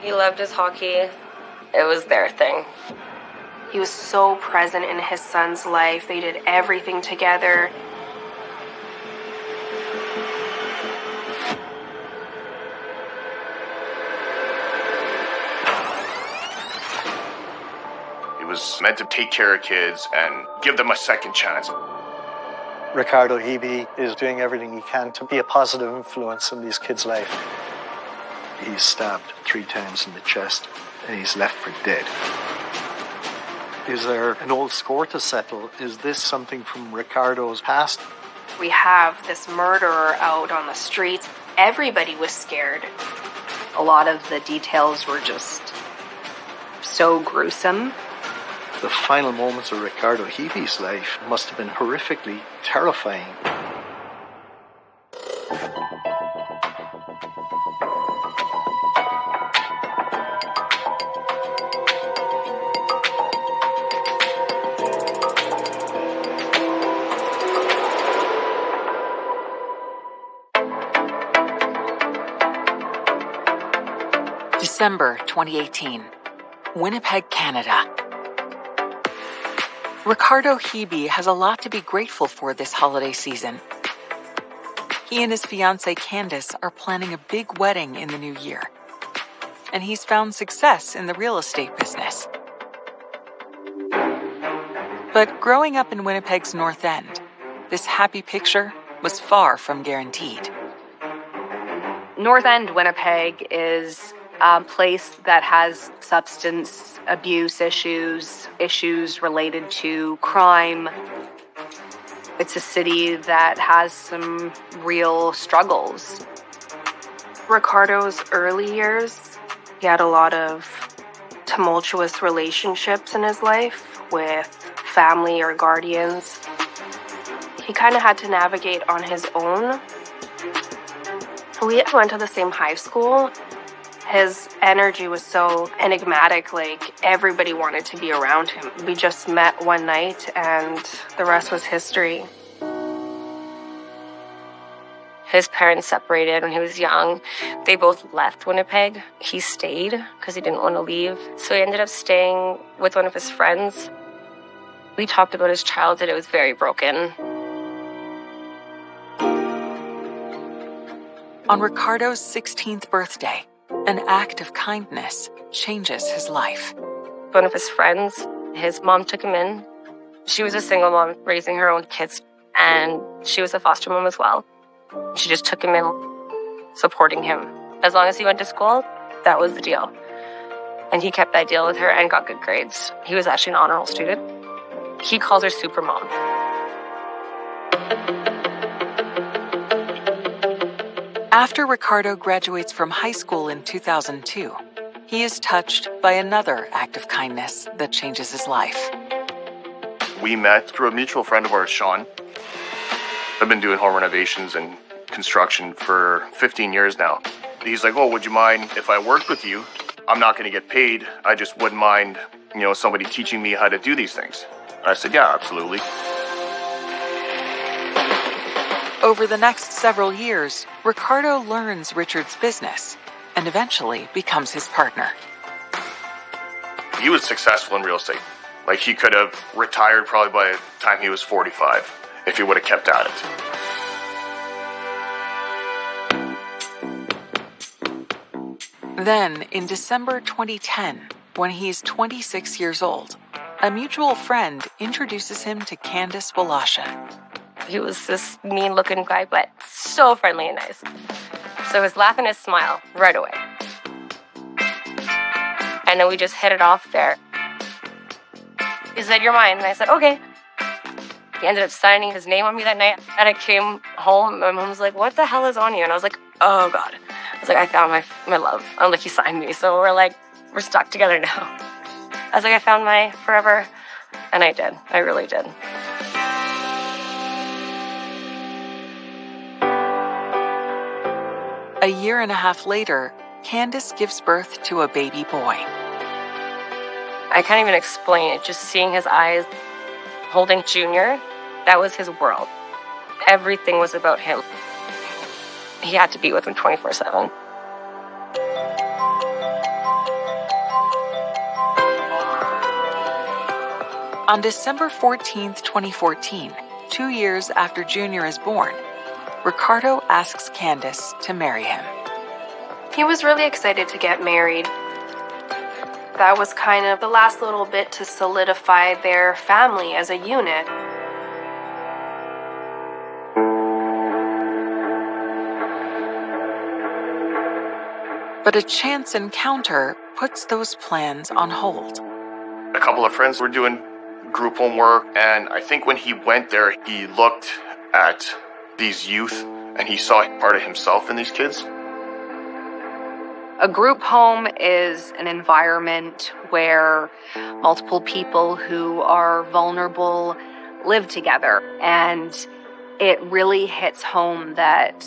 He loved his hockey. It was their thing. He was so present in his son's life. They did everything together. He was meant to take care of kids and give them a second chance. Ricardo Hebe is doing everything he can to be a positive influence in these kids' life. He's stabbed 3 times in the chest and he's left for dead. Is there an old score to settle? Is this something from Ricardo's past? We have this murderer out on the streets. Everybody was scared. A lot of the details were just so gruesome. The final moments of Ricardo Hebe's life must have been horrifically terrifying. December 2018, Winnipeg, Canada. Ricardo Hebe has a lot to be grateful for this holiday season. He and his fiancée Candace are planning a big wedding in the new year, and he's found success in the real estate business. But growing up in Winnipeg's North End, this happy picture was far from guaranteed. North End Winnipeg is a place that has substance abuse issues related to crime. It's a city that has some real struggles. Ricardo's early years, he had a lot of tumultuous relationships in his life with family or guardians. He kind of had to navigate on his own. We went to the same high school. His energy was so enigmatic, like everybody wanted to be around him. We just met one night and the rest was history. His parents separated when he was young. They both left Winnipeg. He stayed because he didn't want to leave. So he ended up staying with one of his friends. We talked about his childhood. It was very broken. On Ricardo's 16th birthday, an act of kindness changes his life. One of his friends, his mom took him in. She was a single mom raising her own kids, and she was a foster mom as well. She just took him in, supporting him. As long as he went to school, that was the deal. And he kept that deal with her and got good grades. He was actually an honor roll student. He calls her super mom. After Ricardo graduates from high school in 2002, he is touched by another act of kindness that changes his life. We met through a mutual friend of ours, Sean. I've been doing home renovations and construction for 15 years now. He's like, oh, would you mind if I worked with you? I'm not going to get paid. I just wouldn't mind, somebody teaching me how to do these things. I said, yeah, absolutely. Over the next several years, Ricardo learns Richard's business and eventually becomes his partner. He was successful in real estate. Like, he could have retired probably by the time he was 45 if he would have kept at it. Then, in December 2010, when he's 26 years old, a mutual friend introduces him to Candace Woloshyn. He was this mean-looking guy, but so friendly and nice. So his laugh and his smile right away. And then we just hit it off there. He said, you're mine. And I said, okay. He ended up signing his name on me that night. And I came home, my mom was like, what the hell is on you? And I was like, oh, God. I was like, I found my love. I'm like, he signed me. So we're stuck together now. I was like, I found my forever. And I did. I really did. A year and a half later, Candace gives birth to a baby boy. I can't even explain it. Just seeing his eyes holding Junior, that was his world. Everything was about him. He had to be with him 24/7. On December 14th, 2014, 2 years after Junior is born, Ricardo asks Candace to marry him. He was really excited to get married. That was kind of the last little bit to solidify their family as a unit. But a chance encounter puts those plans on hold. A couple of friends were doing group homework, and I think when he went there, he looked at these youth and he saw part of himself in these kids. A group home is an environment where multiple people who are vulnerable live together. And it really hits home that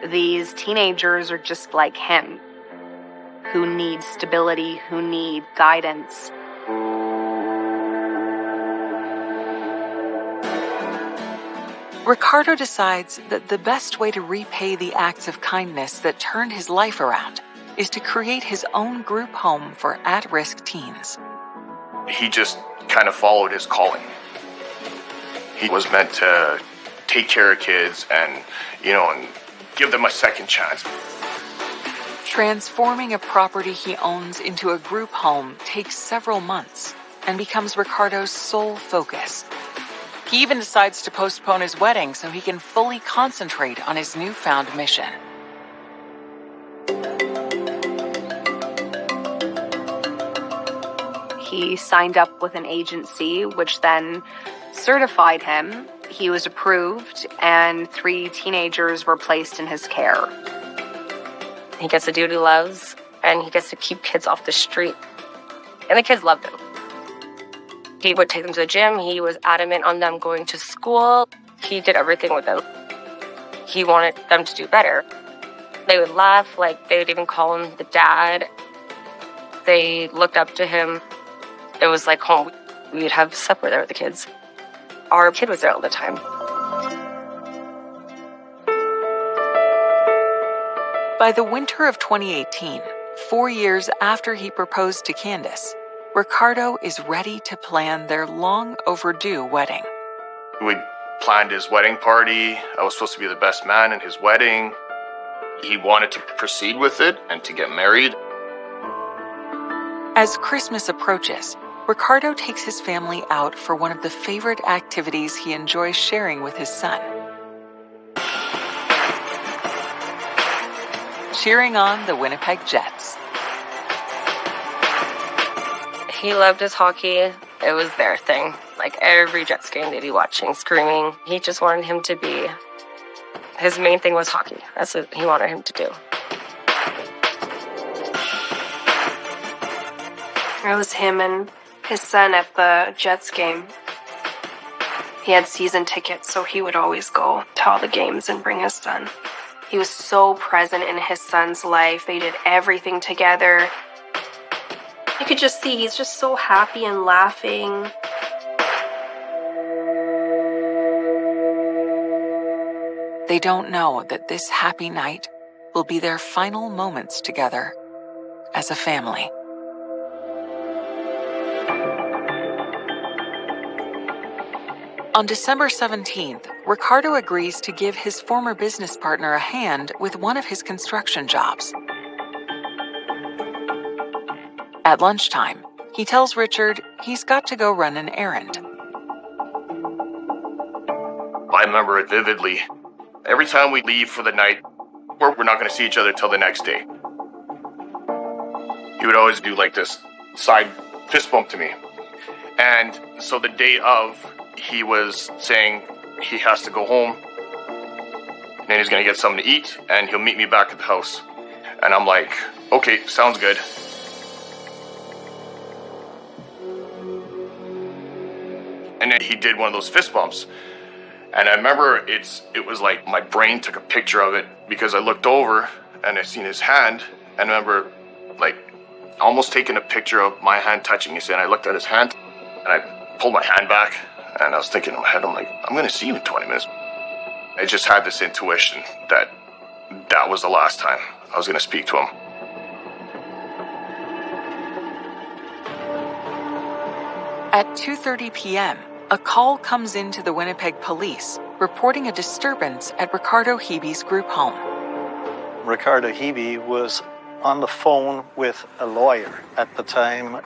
these teenagers are just like him, who need stability, who need guidance. Ricardo decides that the best way to repay the acts of kindness that turned his life around is to create his own group home for at-risk teens. He just kind of followed his calling. He was meant to take care of kids and give them a second chance. Transforming a property he owns into a group home takes several months and becomes Ricardo's sole focus. He even decides to postpone his wedding so he can fully concentrate on his newfound mission. He signed up with an agency, which then certified him. He was approved, and 3 teenagers were placed in his care. He gets to do what he loves, and he gets to keep kids off the street. And the kids loved him. He would take them to the gym. He was adamant on them going to school. He did everything with them. He wanted them to do better. They would laugh, they would even call him the dad. They looked up to him. It was like home. We'd have supper there with the kids. Our kid was there all the time. By the winter of 2018, 4 years after he proposed to Candace, Ricardo is ready to plan their long overdue wedding. We planned his wedding party. I was supposed to be the best man in his wedding. He wanted to proceed with it and to get married. As Christmas approaches, Ricardo takes his family out for one of the favorite activities he enjoys sharing with his son. Cheering on the Winnipeg Jets. He loved his hockey. It was their thing. Every Jets game they'd be watching, screaming. He just wanted him to be... His main thing was hockey. That's what he wanted him to do. It was him and his son at the Jets game. He had season tickets, so he would always go to all the games and bring his son. He was so present in his son's life. They did everything together. You could just see he's just so happy and laughing. They don't know that this happy night will be their final moments together as a family. On December 17th, Ricardo agrees to give his former business partner a hand with one of his construction jobs. At lunchtime, he tells Richard he's got to go run an errand. I remember it vividly. Every time we leave for the night, we're not going to see each other till the next day. He would always do this side fist bump to me. And so the day of, he was saying he has to go home, and then he's going to get something to eat, and he'll meet me back at the house. And I'm like, okay, sounds good. And then he did one of those fist bumps. And I remember it was like my brain took a picture of it, because I looked over and I seen his hand, and I remember almost taking a picture of my hand touching his hand. I looked at his hand and I pulled my hand back, and I was thinking in my head, I'm like, I'm going to see you in 20 minutes. I just had this intuition that was the last time I was going to speak to him. At 2:30 p.m., a call comes into the Winnipeg police reporting a disturbance at Ricardo Hebe's group home. Ricardo Hebe was on the phone with a lawyer at the time.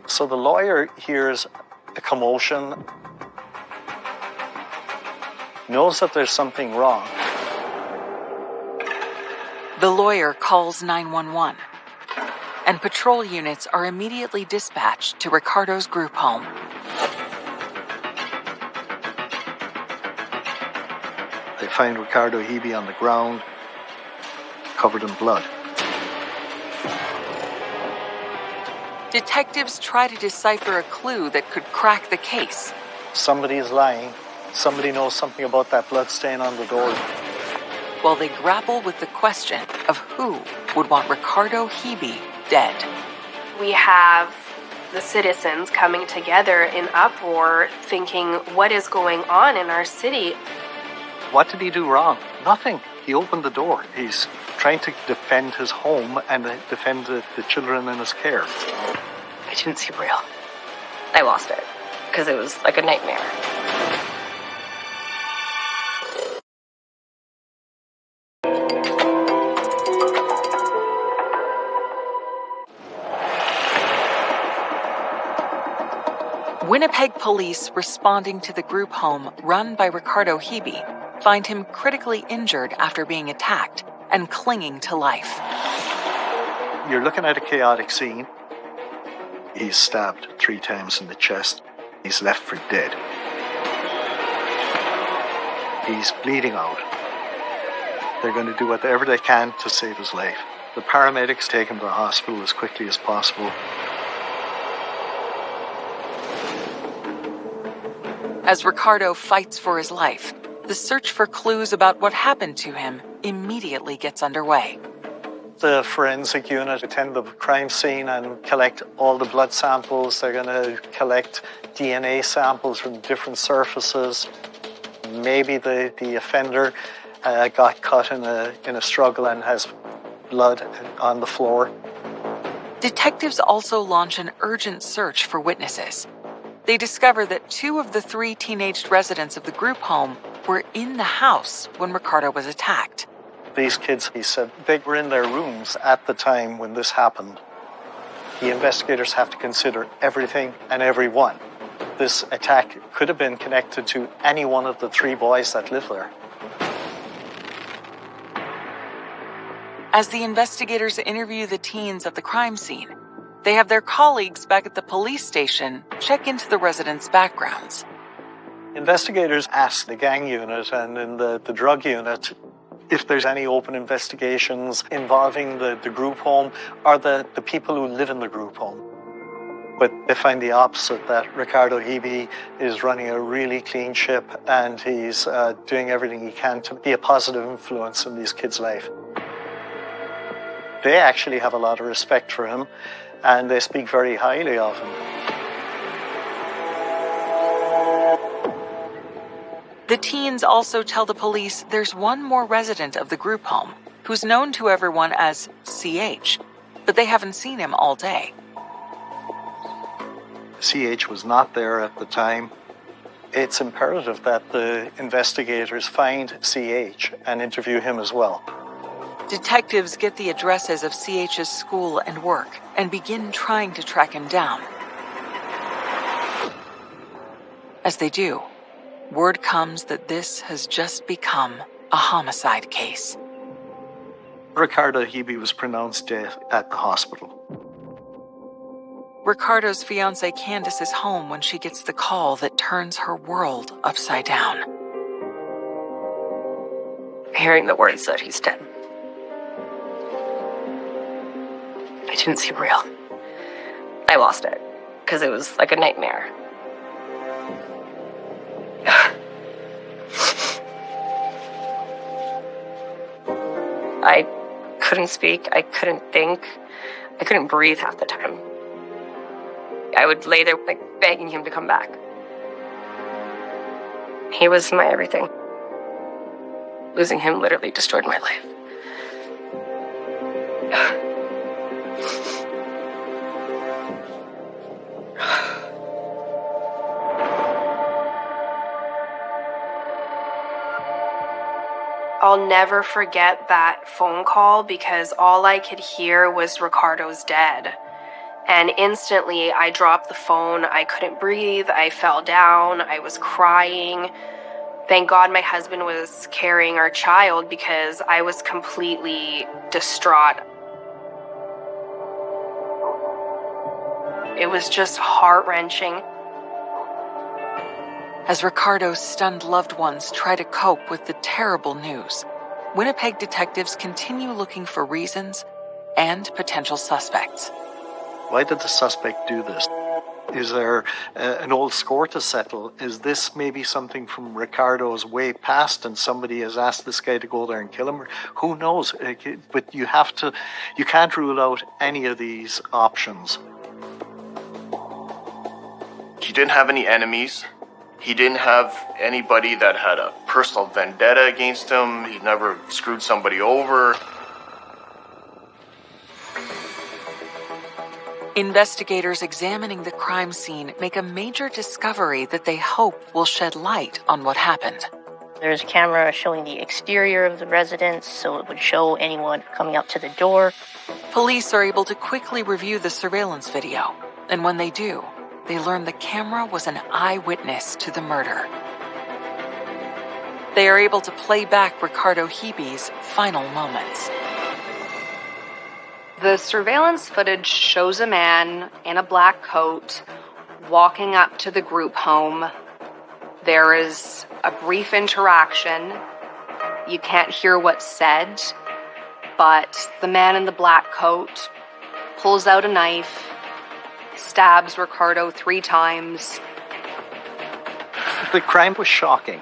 So the lawyer hears a commotion, knows that there's something wrong. The lawyer calls 911, and patrol units are immediately dispatched to Ricardo's group home. They find Ricardo Hebe on the ground, covered in blood. Detectives try to decipher a clue that could crack the case. Somebody is lying. Somebody knows something about that blood stain on the door. While they grapple with the question of who would want Ricardo Hebe dead. We have the citizens coming together in uproar, thinking, what is going on in our city? What did he do wrong? Nothing. He opened the door. He's trying to defend his home and defend the children in his care. I didn't see real. I lost it because it was like a nightmare. Winnipeg police responding to the group home run by Ricardo Hebe find him critically injured after being attacked and clinging to life. You're looking at a chaotic scene. He's stabbed 3 times in the chest. He's left for dead. He's bleeding out. They're going to do whatever they can to save his life. The paramedics take him to the hospital as quickly as possible. As Ricardo fights for his life, the search for clues about what happened to him immediately gets underway. The forensic unit attend the crime scene and collect all the blood samples. They're going to collect DNA samples from different surfaces. Maybe the offender got cut in a struggle and has blood on the floor. Detectives also launch an urgent search for witnesses. They discover that 2 of the 3 teenaged residents of the group home were in the house when Ricardo was attacked. These kids, he said, they were in their rooms at the time when this happened. The investigators have to consider everything and everyone. This attack could have been connected to any one of the 3 boys that live there. As the investigators interview the teens at the crime scene, they have their colleagues back at the police station check into the residents' backgrounds. Investigators ask the gang unit and in the drug unit if there's any open investigations involving the group home or the people who live in the group home. But they find the opposite, that Ricardo Hebe is running a really clean ship and he's doing everything he can to be a positive influence in these kids' life. They actually have a lot of respect for him and they speak very highly of him. The teens also tell the police there's one more resident of the group home who's known to everyone as CH, but they haven't seen him all day. CH was not there at the time. It's imperative that the investigators find CH and interview him as well. Detectives get the addresses of CH's school and work and begin trying to track him down. As they do, word comes that this has just become a homicide case. Ricardo Hebe was pronounced dead at the hospital. Ricardo's fiancée Candace is home when she gets the call that turns her world upside down. Hearing the words that he's dead. I didn't see real. I lost it because it was like a nightmare. I couldn't speak. I couldn't think. I couldn't breathe half the time. I would lay there like begging him to come back. He was my everything. Losing him literally destroyed my life. I'll never forget that phone call because all I could hear was Ricardo's dead. And instantly I dropped the phone. I couldn't breathe. I fell down. I was crying. Thank God my husband was carrying our child because I was completely distraught. It was just heart-wrenching. As Ricardo's stunned loved ones try to cope with the terrible news, Winnipeg detectives continue looking for reasons and potential suspects. Why did the suspect do this? Is there an old score to settle? Is this maybe something from Ricardo's way past and somebody has asked this guy to go there and kill him? Who knows? But you can't rule out any of these options. He didn't have any enemies. He didn't have anybody that had a personal vendetta against him. He never screwed somebody over. Investigators examining the crime scene make a major discovery that they hope will shed light on what happened. There's a camera showing the exterior of the residence, so it would show anyone coming up to the door. Police are able to quickly review the surveillance video, and when they do, they learn the camera was an eyewitness to the murder. They are able to play back Ricardo Hebe's final moments. The surveillance footage shows a man in a black coat walking up to the group home. There is a brief interaction. You can't hear what's said, but the man in the black coat pulls out a knife, stabs Ricardo 3 times. The crime was shocking.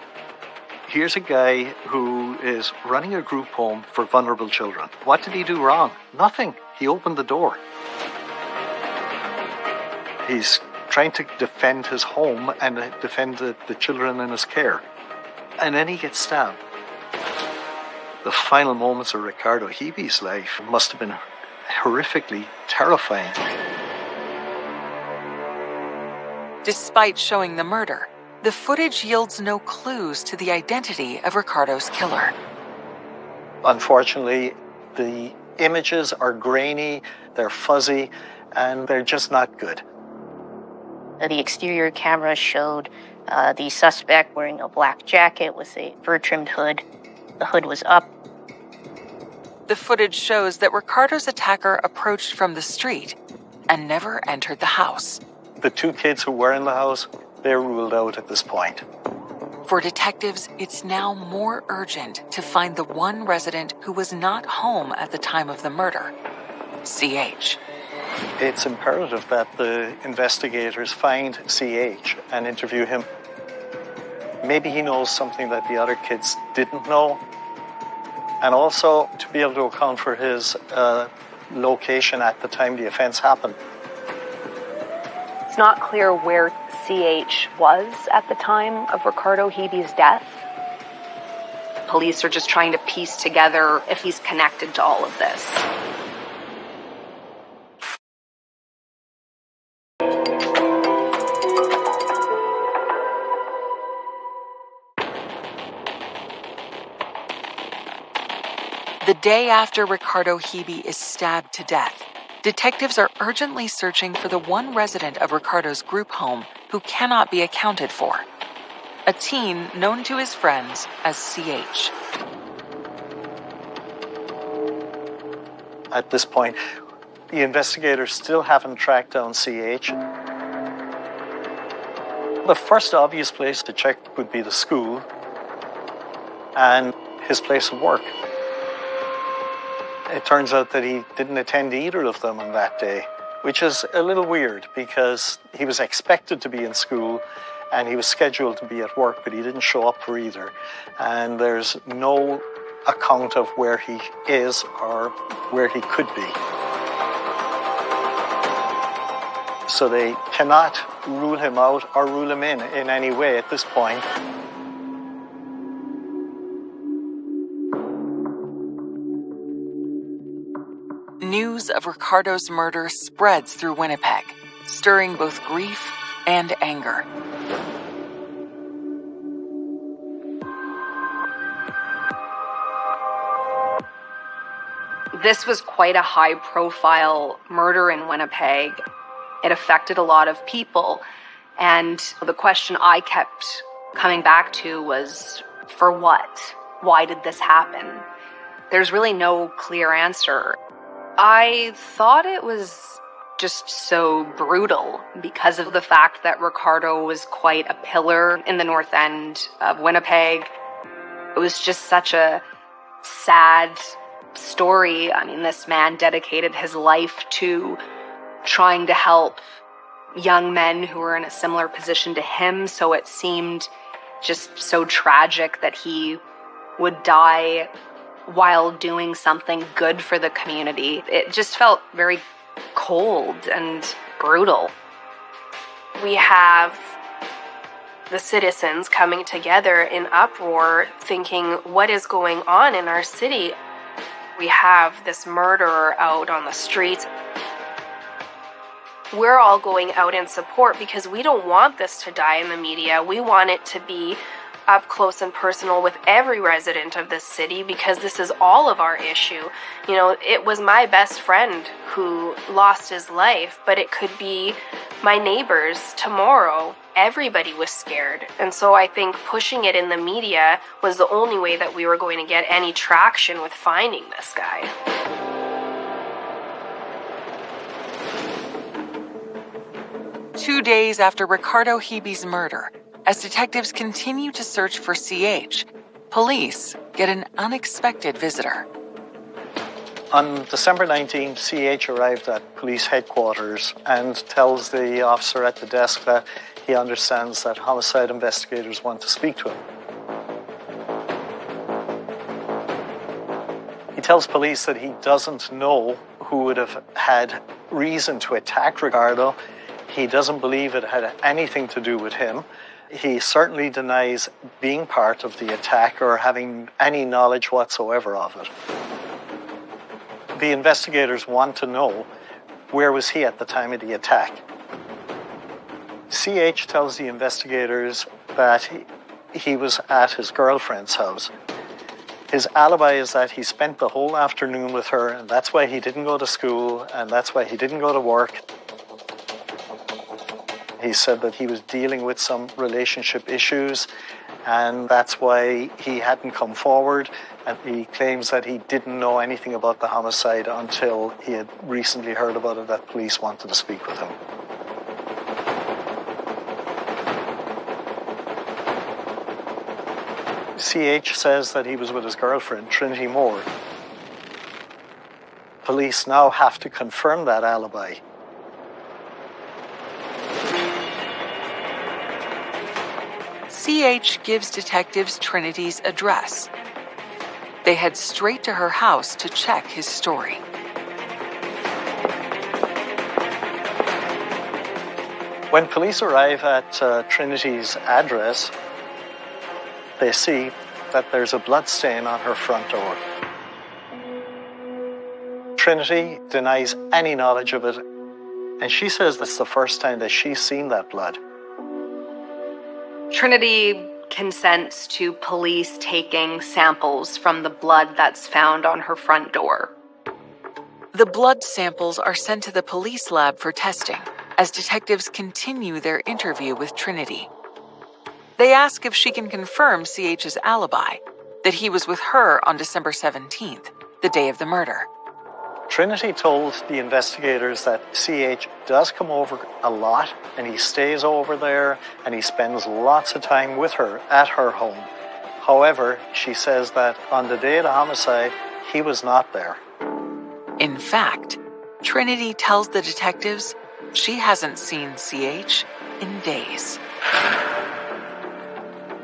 Here's a guy who is running a group home for vulnerable children. What did he do wrong? Nothing. He opened the door. He's trying to defend his home and defend the children in his care. And then he gets stabbed. The final moments of Ricardo Hebe's life must have been horrifically terrifying. Despite showing the murder, the footage yields no clues to the identity of Ricardo's killer. Unfortunately, the images are grainy, they're fuzzy, and they're just not good. The exterior camera showed the suspect wearing a black jacket with a fur-trimmed hood. The hood was up. The footage shows that Ricardo's attacker approached from the street and never entered the house. The 2 kids who were in the house, they're ruled out at this point. For detectives, it's now more urgent to find the one resident who was not home at the time of the murder, CH. It's imperative that the investigators find CH and interview him. Maybe he knows something that the other kids didn't know. And also to be able to account for his location at the time the offense happened. It's not clear where CH was at the time of Ricardo Hebe's death. Police are just trying to piece together if he's connected to all of this. The day after Ricardo Hebe is stabbed to death, detectives are urgently searching for the one resident of Ricardo's group home who cannot be accounted for, a teen known to his friends as CH. At this point, the investigators still haven't tracked down CH. The first obvious place to check would be the school and his place of work. It turns out that he didn't attend either of them on that day, which is a little weird because he was expected to be in school and he was scheduled to be at work, but he didn't show up for either. And there's no account of where he is or where he could be. So they cannot rule him out or rule him in any way at this point. News of Ricardo's murder spreads through Winnipeg, stirring both grief and anger. This was quite a high-profile murder in Winnipeg. It affected a lot of people. And the question I kept coming back to was, for what? Why did this happen? There's really no clear answer. I thought it was just so brutal because of the fact that Ricardo was quite a pillar in the north end of Winnipeg. It was just such a sad story. I mean, this man dedicated his life to trying to help young men who were in a similar position to him, so it seemed just so tragic that he would die while doing something good for the community. It just felt very cold and brutal. We have the citizens coming together in uproar, thinking, what is going on in our city? We have this murderer out on the streets. We're all going out in support because we don't want this to die in the media. We want it to be up close and personal with every resident of this city because this is all of our issue. You know, it was my best friend who lost his life, but it could be my neighbors tomorrow. Everybody was scared. And so I think pushing it in the media was the only way that we were going to get any traction with finding this guy. Two days after Ricardo Hebe's murder, as detectives continue to search for CH, police get an unexpected visitor. On December 19th, CH arrived at police headquarters and tells the officer at the desk that he understands that homicide investigators want to speak to him. He tells police that he doesn't know who would have had reason to attack Ricardo. He doesn't believe it had anything to do with him. He certainly denies being part of the attack or having any knowledge whatsoever of it. The investigators want to know, where was he at the time of the attack? CH tells the investigators that he was at his girlfriend's house. His alibi is that he spent the whole afternoon with her, and that's why he didn't go to school, and that's why he didn't go to work. He said that he was dealing with some relationship issues, and that's why he hadn't come forward. And he claims that he didn't know anything about the homicide until he had recently heard about it, that police wanted to speak with him. CH says that he was with his girlfriend, Trinity Moore. Police now have to confirm that alibi. CH gives detectives Trinity's address. They head straight to her house to check his story. When police arrive at Trinity's address, they see that there's a blood stain on her front door. Trinity denies any knowledge of it, and she says that's the first time that she's seen that blood. Trinity consents to police taking samples from the blood that's found on her front door. The blood samples are sent to the police lab for testing as detectives continue their interview with Trinity. They ask if she can confirm CH's alibi, that he was with her on December 17th, the day of the murder. Trinity told the investigators that CH does come over a lot, and he stays over there, and he spends lots of time with her at her home. However, she says that on the day of the homicide, he was not there. In fact, Trinity tells the detectives she hasn't seen CH in days.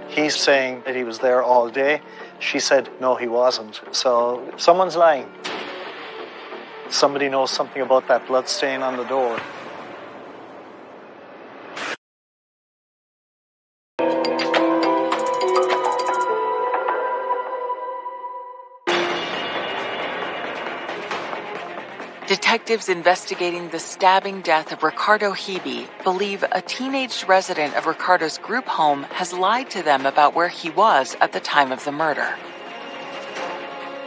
He's saying that he was there all day. She said, no, he wasn't. So someone's lying. Somebody knows something about that blood stain on the door. Detectives investigating the stabbing death of Ricardo Hebe believe a teenage resident of Ricardo's group home has lied to them about where he was at the time of the murder.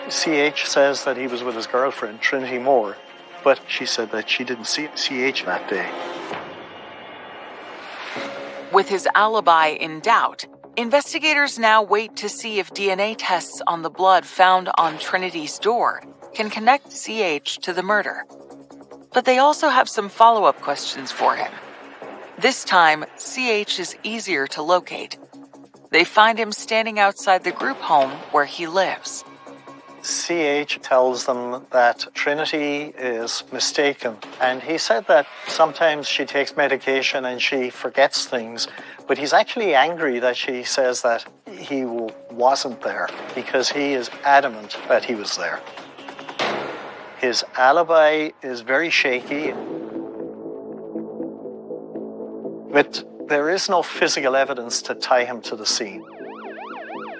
CH says that he was with his girlfriend, Trinity Moore, but she said that she didn't see CH that day. With his alibi in doubt, investigators now wait to see if DNA tests on the blood found on Trinity's door can connect CH to the murder. But they also have some follow-up questions for him. This time, CH is easier to locate. They find him standing outside the group home where he lives. CH tells them that Trinity is mistaken, and he said that sometimes she takes medication and she forgets things, but he's actually angry that she says that he wasn't there because he is adamant that he was there. His alibi is very shaky, but there is no physical evidence to tie him to the scene.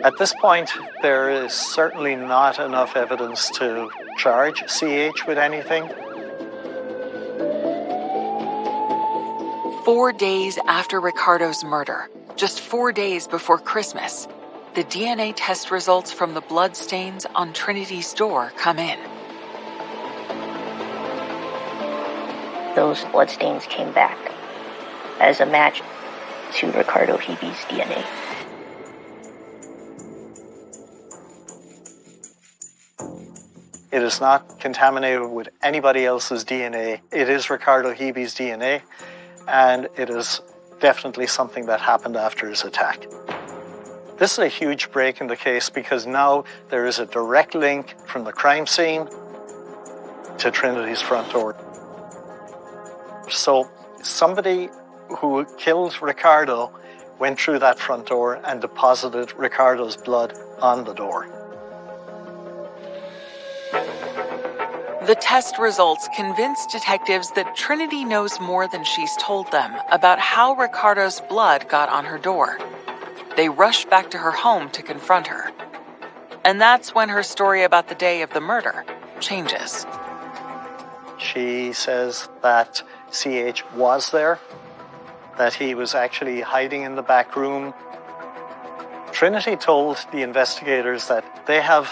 At this point, there is certainly not enough evidence to charge CH with anything. 4 days after Ricardo's murder, just 4 days before Christmas, the DNA test results from the blood stains on Trinity's door come in. Those bloodstains came back as a match to Ricardo Hebe's DNA. It is not contaminated with anybody else's DNA. It is Ricardo Hebe's DNA, and it is definitely something that happened after his attack. This is a huge break in the case because now there is a direct link from the crime scene to Trinity's front door. So somebody who killed Ricardo went through that front door and deposited Ricardo's blood on the door. The test results convince detectives that Trinity knows more than she's told them about how Ricardo's blood got on her door. They rush back to her home to confront her. And that's when her story about the day of the murder changes. She says that CH was there, that he was actually hiding in the back room. Trinity told the investigators that they have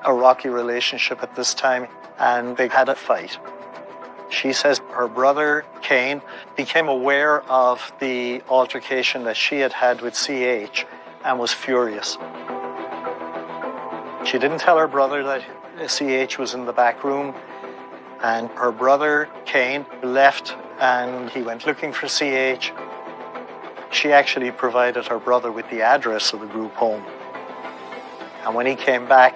a rocky relationship at this time, and they had a fight. She says her brother, Kane, became aware of the altercation that she had had with CH and was furious. She didn't tell her brother that CH was in the back room, and her brother, Kane, left and he went looking for CH. She actually provided her brother with the address of the group home. And when he came back,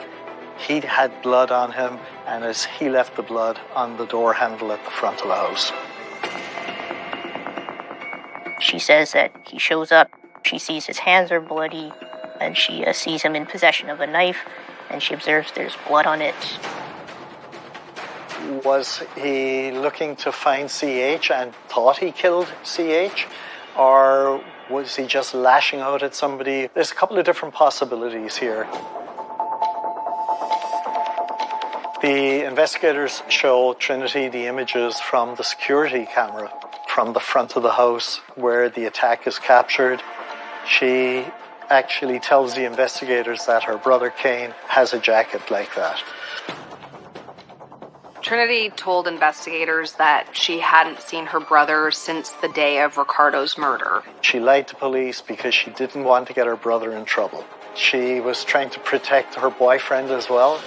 he had blood on him, and as he left the blood on the door handle at the front of the house. She says that he shows up, she sees his hands are bloody, and she sees him in possession of a knife, and she observes there's blood on it. Was he looking to find CH and thought he killed CH? Or was he just lashing out at somebody? There's a couple of different possibilities here. The investigators show Trinity the images from the security camera from the front of the house where the attack is captured. She actually tells the investigators that her brother Kane has a jacket like that. Trinity told investigators that she hadn't seen her brother since the day of Ricardo's murder. She lied to police because she didn't want to get her brother in trouble. She was trying to protect her boyfriend as well.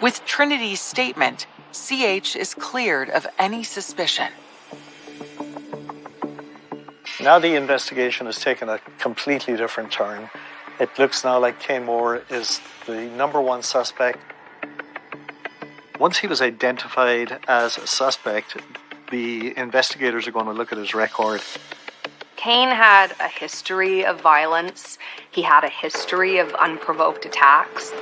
With Trinity's statement, CH is cleared of any suspicion. Now the investigation has taken a completely different turn. It looks now like Kane Moore is the number one suspect. Once he was identified as a suspect, the investigators are going to look at his record. Kane had a history of violence. He had a history of unprovoked attacks.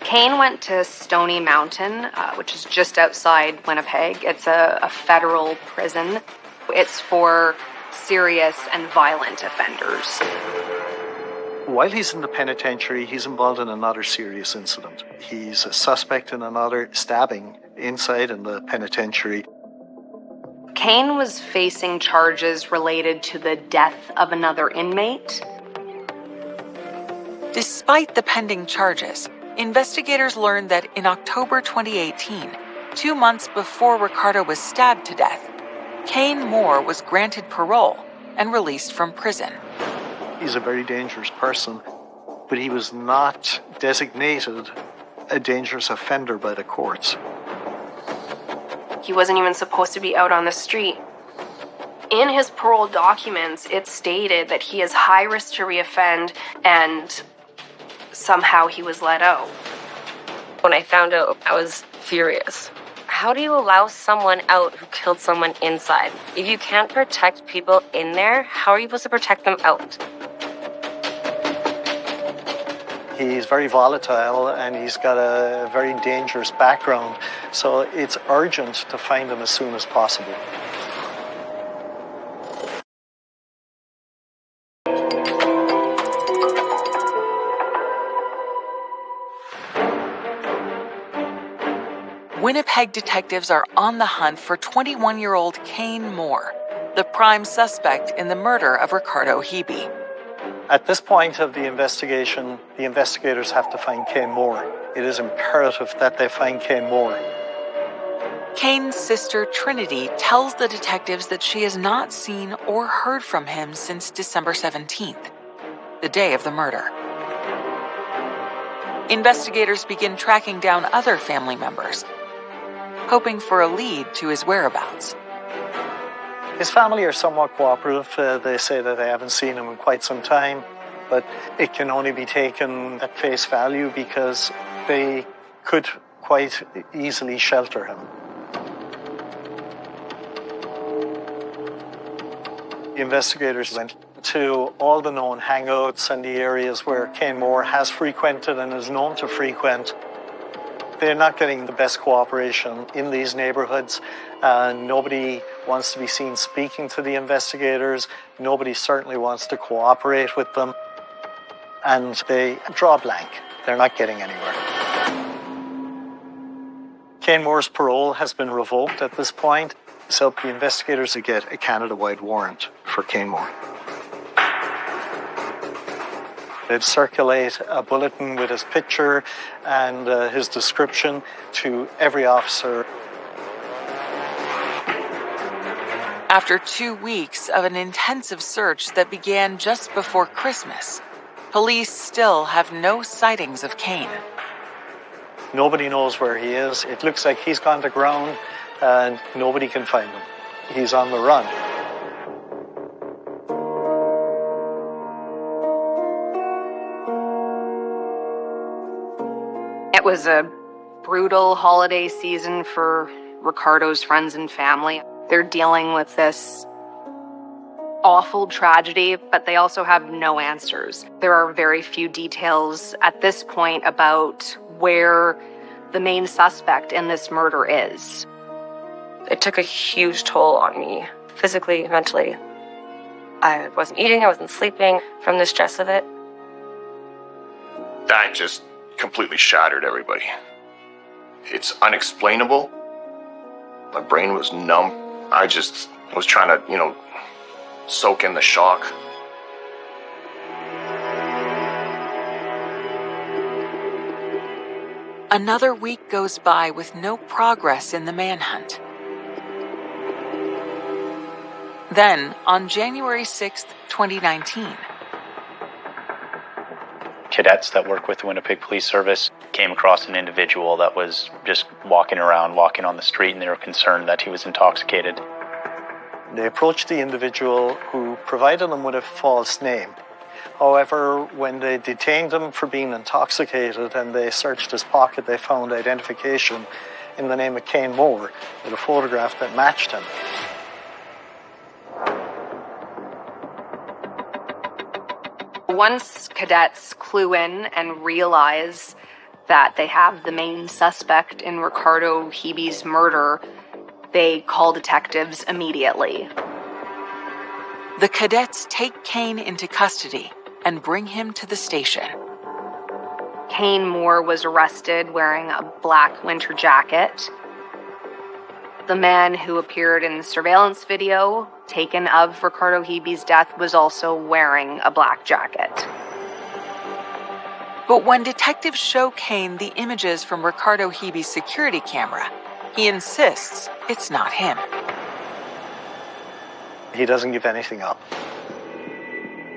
Kane went to Stony Mountain, which is just outside Winnipeg. It's a federal prison. It's for serious and violent offenders. While he's in the penitentiary, he's involved in another serious incident. He's a suspect in another stabbing inside in the penitentiary. Kane was facing charges related to the death of another inmate. Despite the pending charges, investigators learned that in October 2018, 2 months before Ricardo was stabbed to death, Kane Moore was granted parole and released from prison. He's a very dangerous person, but he was not designated a dangerous offender by the courts. He wasn't even supposed to be out on the street. In his parole documents, it stated that he is high risk to reoffend, and somehow he was let out. When I found out, I was furious. How do you allow someone out who killed someone inside? If you can't protect people in there, how are you supposed to protect them out? He's very volatile and he's got a very dangerous background, so it's urgent to find him as soon as possible. Winnipeg detectives are on the hunt for 21-year-old Kane Moore, the prime suspect in the murder of Ricardo Hebe. At this point of the investigation, the investigators have to find Kane Moore. It is imperative that they find Kane Moore. Kane's sister Trinity tells the detectives that she has not seen or heard from him since December 17th, the day of the murder. Investigators begin tracking down other family members, hoping for a lead to his whereabouts. His family are somewhat cooperative. They say that they haven't seen him in quite some time, but it can only be taken at face value because they could quite easily shelter him. The investigators went to all the known hangouts and the areas where Kane Moore has frequented and is known to frequent. They're not getting the best cooperation in these neighborhoods. Nobody wants to be seen speaking to the investigators. Nobody certainly wants to cooperate with them. And they draw a blank. They're not getting anywhere. Kane Moore's parole has been revoked at this point, so the investigators get a Canada-wide warrant for Kane Moore. They'd circulate a bulletin with his picture and his description to every officer. After 2 weeks of an intensive search that began just before Christmas, police still have no sightings of Kane. Nobody knows where he is. It looks like he's gone to ground and nobody can find him. He's on the run. It was a brutal holiday season for Ricardo's friends and family. They're dealing with this awful tragedy, but they also have no answers. There are very few details at this point about where the main suspect in this murder is. It took a huge toll on me, physically, mentally. I wasn't eating, I wasn't sleeping from the stress of it. That just completely shattered everybody. It's unexplainable. My brain was numb. I just was trying to, soak in the shock. Another week goes by with no progress in the manhunt. Then, on January 6th, 2019, cadets that work with the Winnipeg Police Service came across an individual that was just walking on the street, and they were concerned that he was intoxicated. They approached the individual who provided them with a false name. However, when they detained him for being intoxicated and they searched his pocket, they found identification in the name of Kane Moore with a photograph that matched him. Once cadets clue in and realize that they have the main suspect in Ricardo Hebe's murder, they call detectives immediately. The cadets take Kane into custody and bring him to the station. Kane Moore was arrested wearing a black winter jacket. The man who appeared in the surveillance video taken of Ricardo Hebe's death was also wearing a black jacket. But when detectives show Kane the images from Ricardo Hebe's security camera, he insists it's not him. He doesn't give anything up.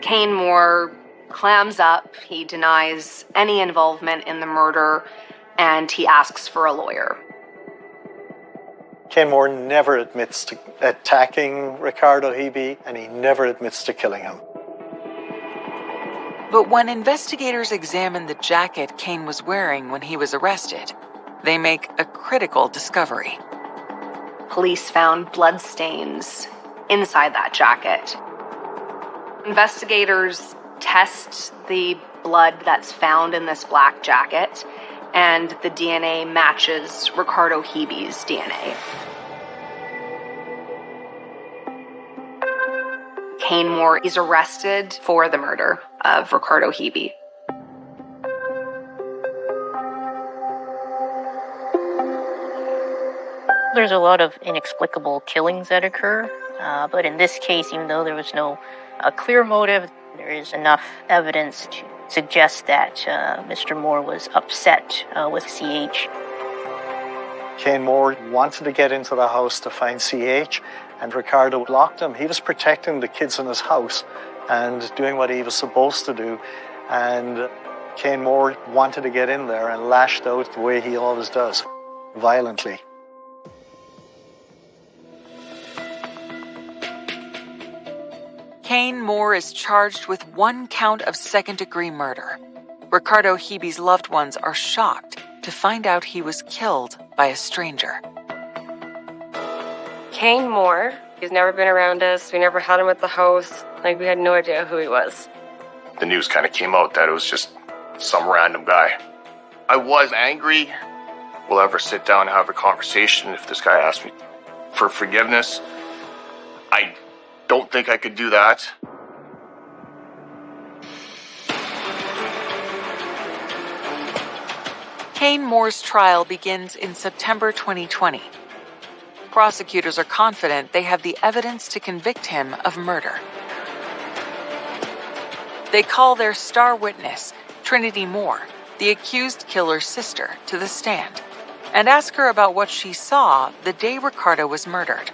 Kane Moore clams up, he denies any involvement in the murder, and he asks for a lawyer. Kane Moore never admits to attacking Ricardo Hebe, and he never admits to killing him. But when investigators examine the jacket Kane was wearing when he was arrested, they make a critical discovery. Police found bloodstains inside that jacket. Investigators test the blood that's found in this black jacket, and the DNA matches Ricardo Hebe's DNA. Kane Moore is arrested for the murder of Ricardo Hebe. There's a lot of inexplicable killings that occur, but in this case, even though there was no clear motive, there is enough evidence to suggest that Mr. Moore was upset with CH. Kane Moore wanted to get into the house to find CH, and Ricardo blocked him. He was protecting the kids in his house and doing what he was supposed to do. And Kane Moore wanted to get in there and lashed out the way he always does, violently. Kane Moore is charged with 1 count of second-degree murder. Ricardo Hebe's loved ones are shocked to find out he was killed by a stranger. Kane Moore, he's never been around us. We never had him at the house. Like, we had no idea who he was. The news kind of came out that it was just some random guy. I was angry. We'll ever sit down and have a conversation if this guy asked me for forgiveness. I don't think I could do that. Kane Moore's trial begins in September 2020. Prosecutors are confident they have the evidence to convict him of murder. They call their star witness, Trinity Moore, the accused killer's sister, to the stand and ask her about what she saw the day Ricardo was murdered.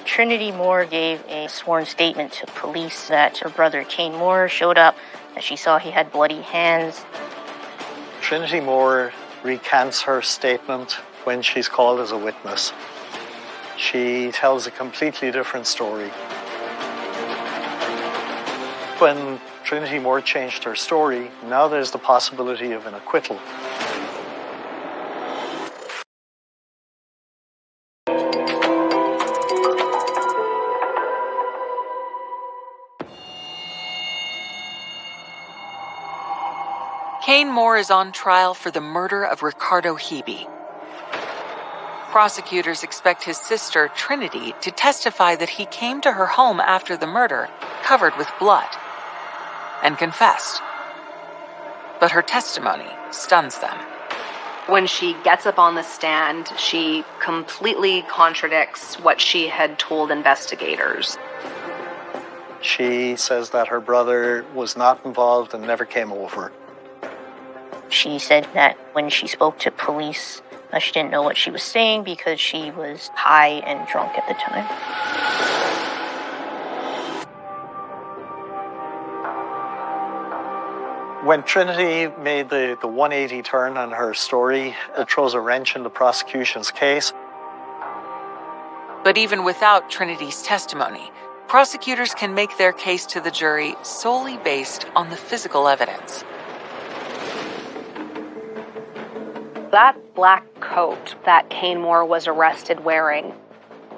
Trinity Moore gave a sworn statement to police that her brother Kane Moore showed up, that she saw he had bloody hands. Trinity Moore recants her statement when she's called as a witness. She tells a completely different story. When Trinity Moore changed her story, now there's the possibility of an acquittal. Kane Moore is on trial for the murder of Ricardo Hebe. Prosecutors expect his sister, Trinity, to testify that he came to her home after the murder, covered with blood, and confessed. But her testimony stuns them. When she gets up on the stand, she completely contradicts what she had told investigators. She says that her brother was not involved and never came over. She said that when she spoke to police, she didn't know what she was saying because she was high and drunk at the time. When Trinity made the 180 turn on her story, it throws a wrench in the prosecution's case. But even without Trinity's testimony, prosecutors can make their case to the jury solely based on the physical evidence. That black coat that Kane Moore was arrested wearing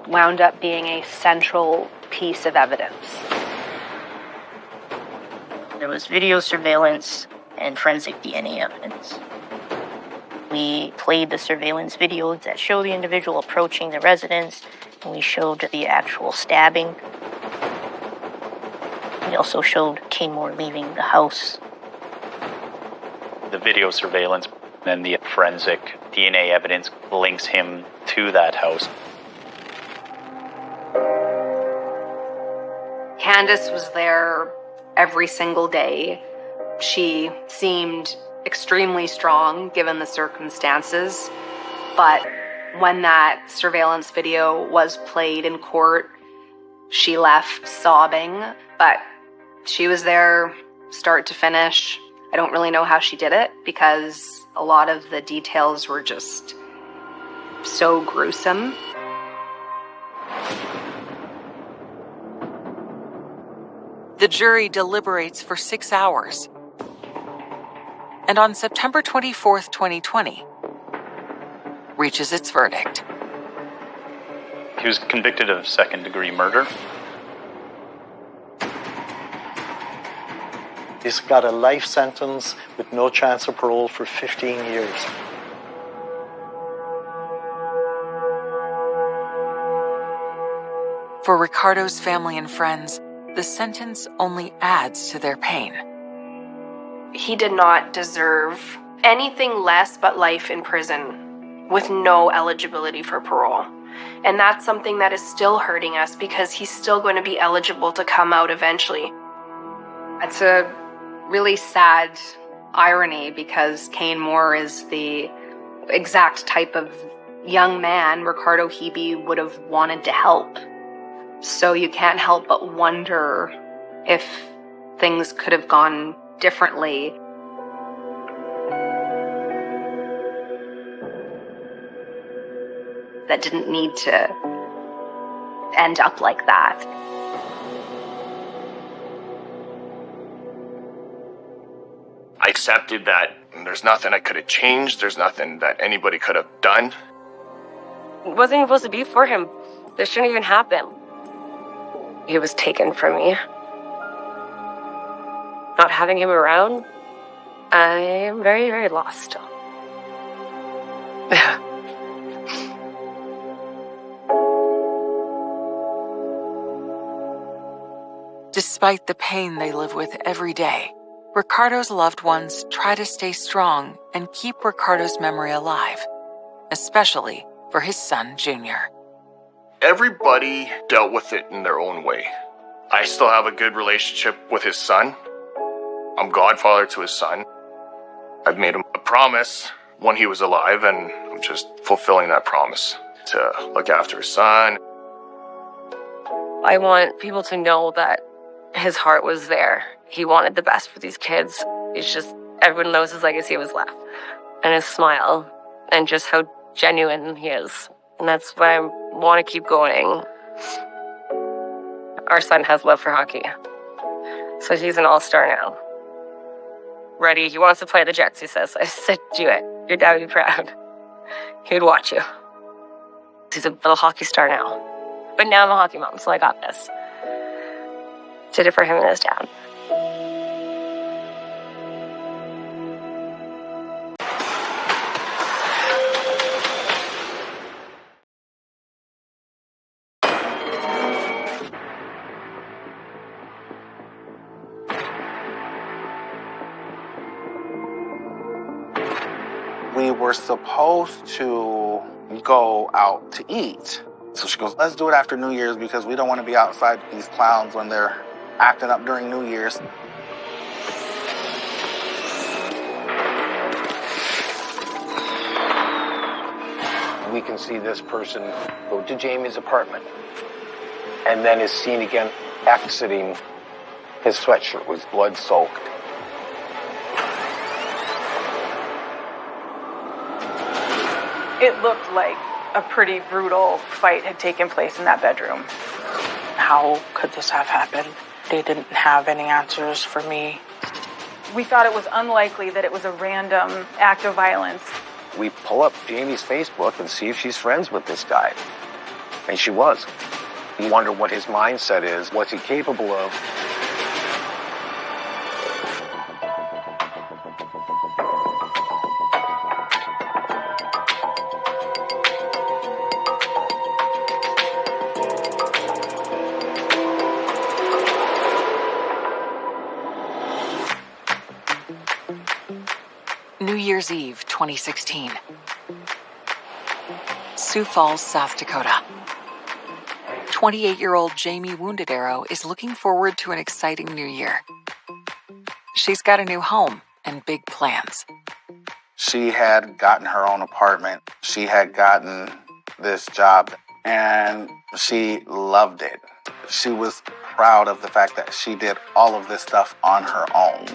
wound up being a central piece of evidence. There was video surveillance and forensic DNA evidence. We played the surveillance videos that show the individual approaching the residence, and we showed the actual stabbing. We also showed Kane Moore leaving the house. The video surveillance and the forensic DNA evidence links him to that house. Candace was there every single day. She seemed extremely strong given the circumstances, but when that surveillance video was played in court, she left sobbing, but she was there start to finish. I don't really know how she did it because a lot of the details were just so gruesome. The jury deliberates for 6 hours. And on September 24th, 2020, reaches its verdict. He was convicted of second-degree murder. He's got a life sentence with no chance of parole for 15 years. For Ricardo's family and friends, the sentence only adds to their pain. He did not deserve anything less but life in prison with no eligibility for parole. And that's something that is still hurting us because he's still going to be eligible to come out eventually. It's a really sad irony because Kane Moore is the exact type of young man Ricardo Hebe would have wanted to help. So you can't help but wonder if things could have gone differently. That didn't need to end up like that. I accepted that there's nothing I could have changed. There's nothing that anybody could have done. It wasn't supposed to be for him. This shouldn't even happen. He was taken from me. Not having him around, I am very, very lost. Despite the pain they live with every day, Ricardo's loved ones try to stay strong and keep Ricardo's memory alive, especially for his son, Junior. Everybody dealt with it in their own way. I still have a good relationship with his son. I'm godfather to his son. I've made him a promise when he was alive, and I'm just fulfilling that promise to look after his son. I want people to know that his heart was there. He wanted the best for these kids. It's just, everyone knows his legacy was left. And his smile, and just how genuine he is. And that's why I want to keep going. Our son has love for hockey. So he's an all-star now. Ready, he wants to play the Jets, he says. I said, do it. Your dad would be proud. He would watch you. He's a little hockey star now. But now I'm a hockey mom, so I got this. Did it for him and his dad. We were supposed to go out to eat. So she goes, let's do it after New Year's because we don't want to be outside with these clowns when they're acting up during New Year's. We can see this person go to Jamie's apartment and then is seen again exiting. His sweatshirt was blood-soaked. It looked like a pretty brutal fight had taken place in that bedroom. How could this have happened? They didn't have any answers for me. We thought it was unlikely that it was a random act of violence. We pull up Jamie's Facebook and see if she's friends with this guy. And she was. You wonder what his mindset is, what's he capable of. New Year's Eve, 2016. Sioux Falls, South Dakota. 28-year-old Jamie Wounded Arrow is looking forward to an exciting new year. she's got a new home and big plans. She had gotten her own apartment. She had gotten this job, and she loved it. She was proud of the fact that she did all of this stuff on her own.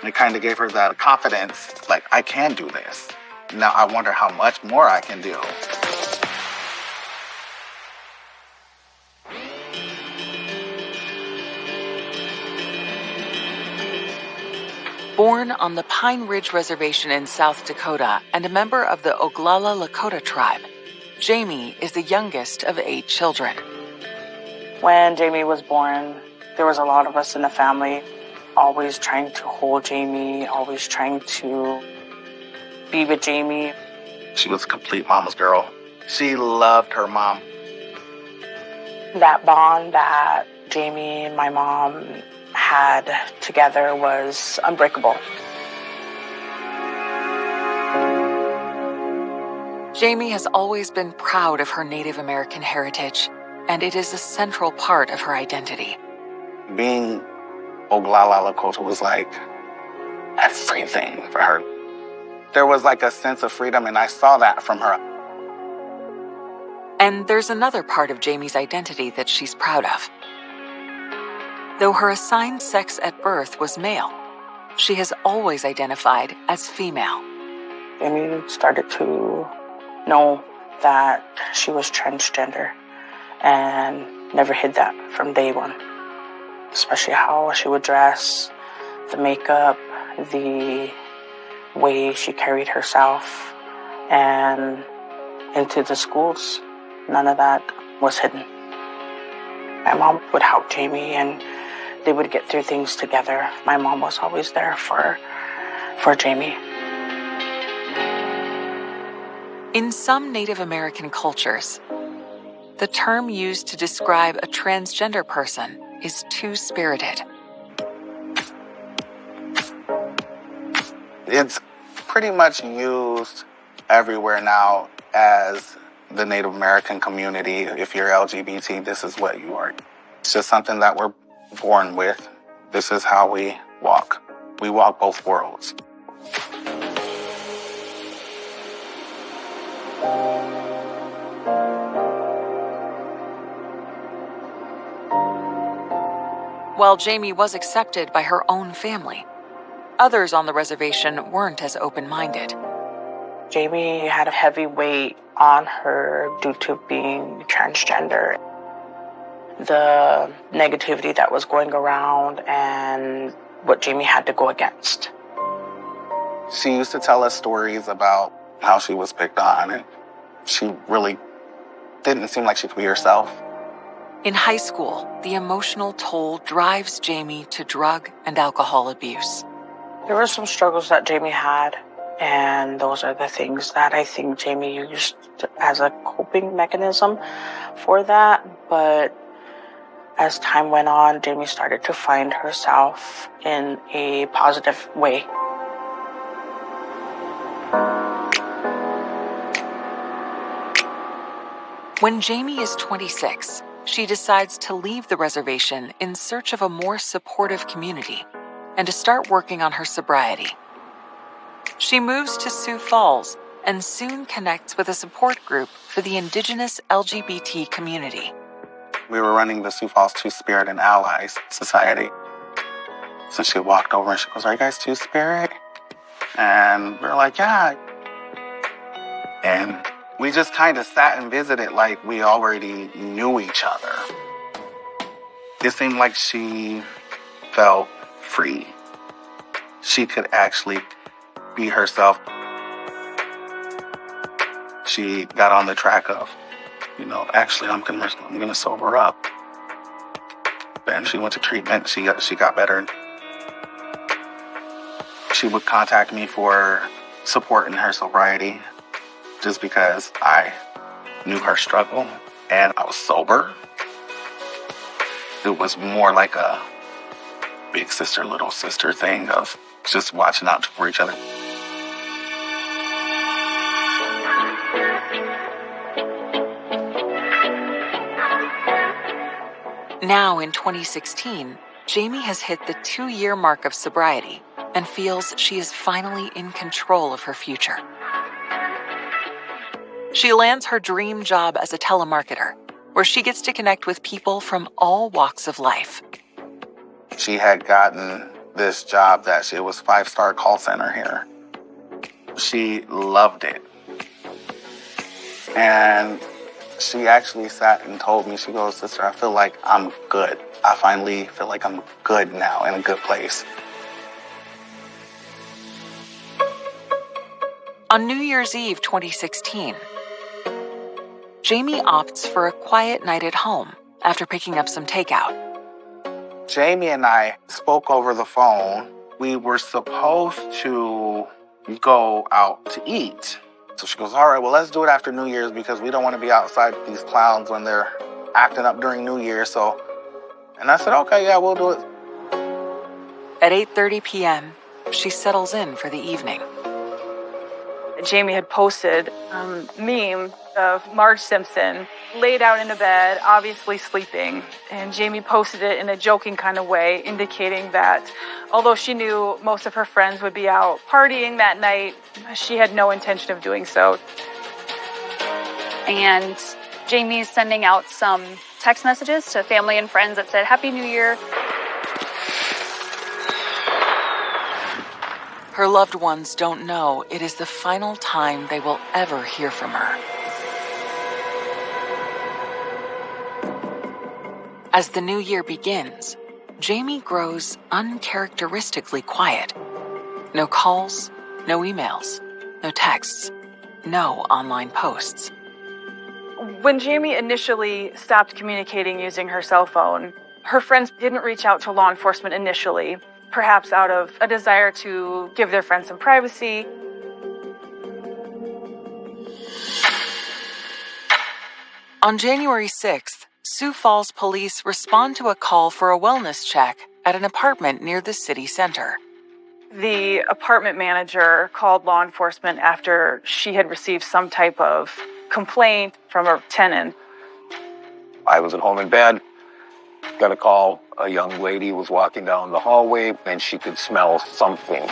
It kind of gave her that confidence, like, I can do this. Now I wonder how much more I can do. Born on the Pine Ridge Reservation in South Dakota and a member of the Oglala Lakota tribe, Jamie is the youngest of 8 children. When Jamie was born, there was a lot of us in the family always trying to hold Jamie, always trying to be with Jamie. She was a complete mama's girl. She loved her mom. That bond that Jamie and my mom had together was unbreakable. Jamie has always been proud of her Native American heritage, and it is a central part of her identity. Being Oglala Lakota was like everything for her. There was like a sense of freedom, and I saw that from her. And there's another part of Jamie's identity that she's proud of. Though her assigned sex at birth was male, she has always identified as female. Jamie started to know that she was transgender and never hid that from day one. Especially how she would dress, the makeup, the way she carried herself, and into the schools, none of that was hidden. My mom would help Jamie and they would get through things together. My mom was always there for Jamie. In some Native American cultures, the term used to describe a transgender person is two-spirited. It's pretty much used everywhere now as the Native American community. If you're LGBT, this is what you are. It's just something that we're born with. This is how we walk. We walk both worlds. While Jamie was accepted by her own family, others on the reservation weren't as open-minded. Jamie had a heavy weight on her due to being transgender. The negativity that was going around and what Jamie had to go against. She used to tell us stories about how she was picked on, and she really didn't seem like she could be herself. In high school, the emotional toll drives Jamie to drug and alcohol abuse. There were some struggles that Jamie had, and those are the things that I think Jamie used as a coping mechanism for that. But as time went on, Jamie started to find herself in a positive way. When Jamie is 26, she decides to leave the reservation in search of a more supportive community and to start working on her sobriety. She moves to Sioux Falls and soon connects with a support group for the Indigenous LGBT community. We were running the Sioux Falls Two-Spirit and Allies Society. So she walked over and she goes, "Are you guys Two-Spirit?" And we were like, "Yeah." And we just kind of sat and visited like we already knew each other. It seemed like she felt free. She could actually be herself. She got on the track of, actually I'm gonna sober up. And she went to treatment. She got better. She would contact me for support in her sobriety just because I knew her struggle and I was sober. It was more like a big sister, little sister thing of just watching out for each other. Now in 2016, Jamie has hit the 2-year mark of sobriety and feels she is finally in control of her future. She lands her dream job as a telemarketer, where she gets to connect with people from all walks of life. She had gotten this job that it was 5-star call center here. She loved it. And she actually sat and told me, she goes, "Sister, I feel like I'm good. I finally feel like I'm good now, in a good place." On New Year's Eve 2016, Jamie opts for a quiet night at home after picking up some takeout. Jamie and I spoke over the phone. We were supposed to go out to eat. So she goes, "All right, well, let's do it after New Year's because we don't want to be outside with these clowns when they're acting up during New Year." And I said, "Okay, yeah, we'll do it." At 8:30 p.m., she settles in for the evening. Jamie had posted a meme of Marge Simpson laid out in a bed, obviously sleeping. And Jamie posted it in a joking kind of way, indicating that although she knew most of her friends would be out partying that night, she had no intention of doing so. And Jamie's sending out some text messages to family and friends that said, "Happy New Year." Her loved ones don't know it is the final time they will ever hear from her. As the new year begins, Jamie grows uncharacteristically quiet. No calls, no emails, no texts, no online posts. When Jamie initially stopped communicating using her cell phone, her friends didn't reach out to law enforcement initially, perhaps out of a desire to give their friends some privacy. On January 6th, Sioux Falls police respond to a call for a wellness check at an apartment near the city center. The apartment manager called law enforcement after she had received some type of complaint from a tenant. I was at home in bed, got a call. A young lady was walking down the hallway and she could smell something.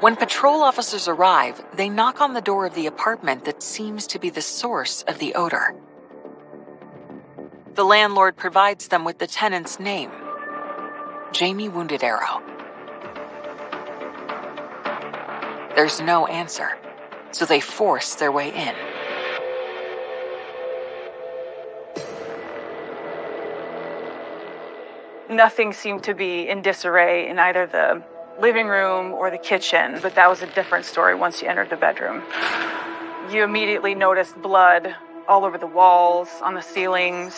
When patrol officers arrive, they knock on the door of the apartment that seems to be the source of the odor. The landlord provides them with the tenant's name, Jamie Wounded Arrow. There's no answer, so they force their way in. Nothing seemed to be in disarray in either the living room or the kitchen, but that was a different story once you entered the bedroom. You immediately noticed blood all over the walls, on the ceilings.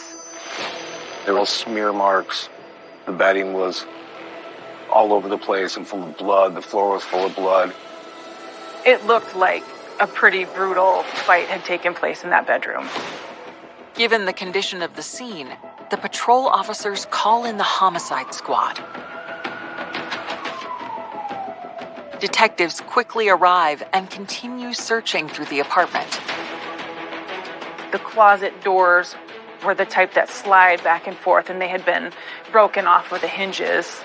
There were smear marks. The bedding was all over the place and full of blood. The floor was full of blood. It looked like a pretty brutal fight had taken place in that bedroom. Given the condition of the scene, the patrol officers call in the homicide squad. Detectives quickly arrive and continue searching through the apartment. The closet doors were the type that slide back and forth, and they had been broken off with the hinges.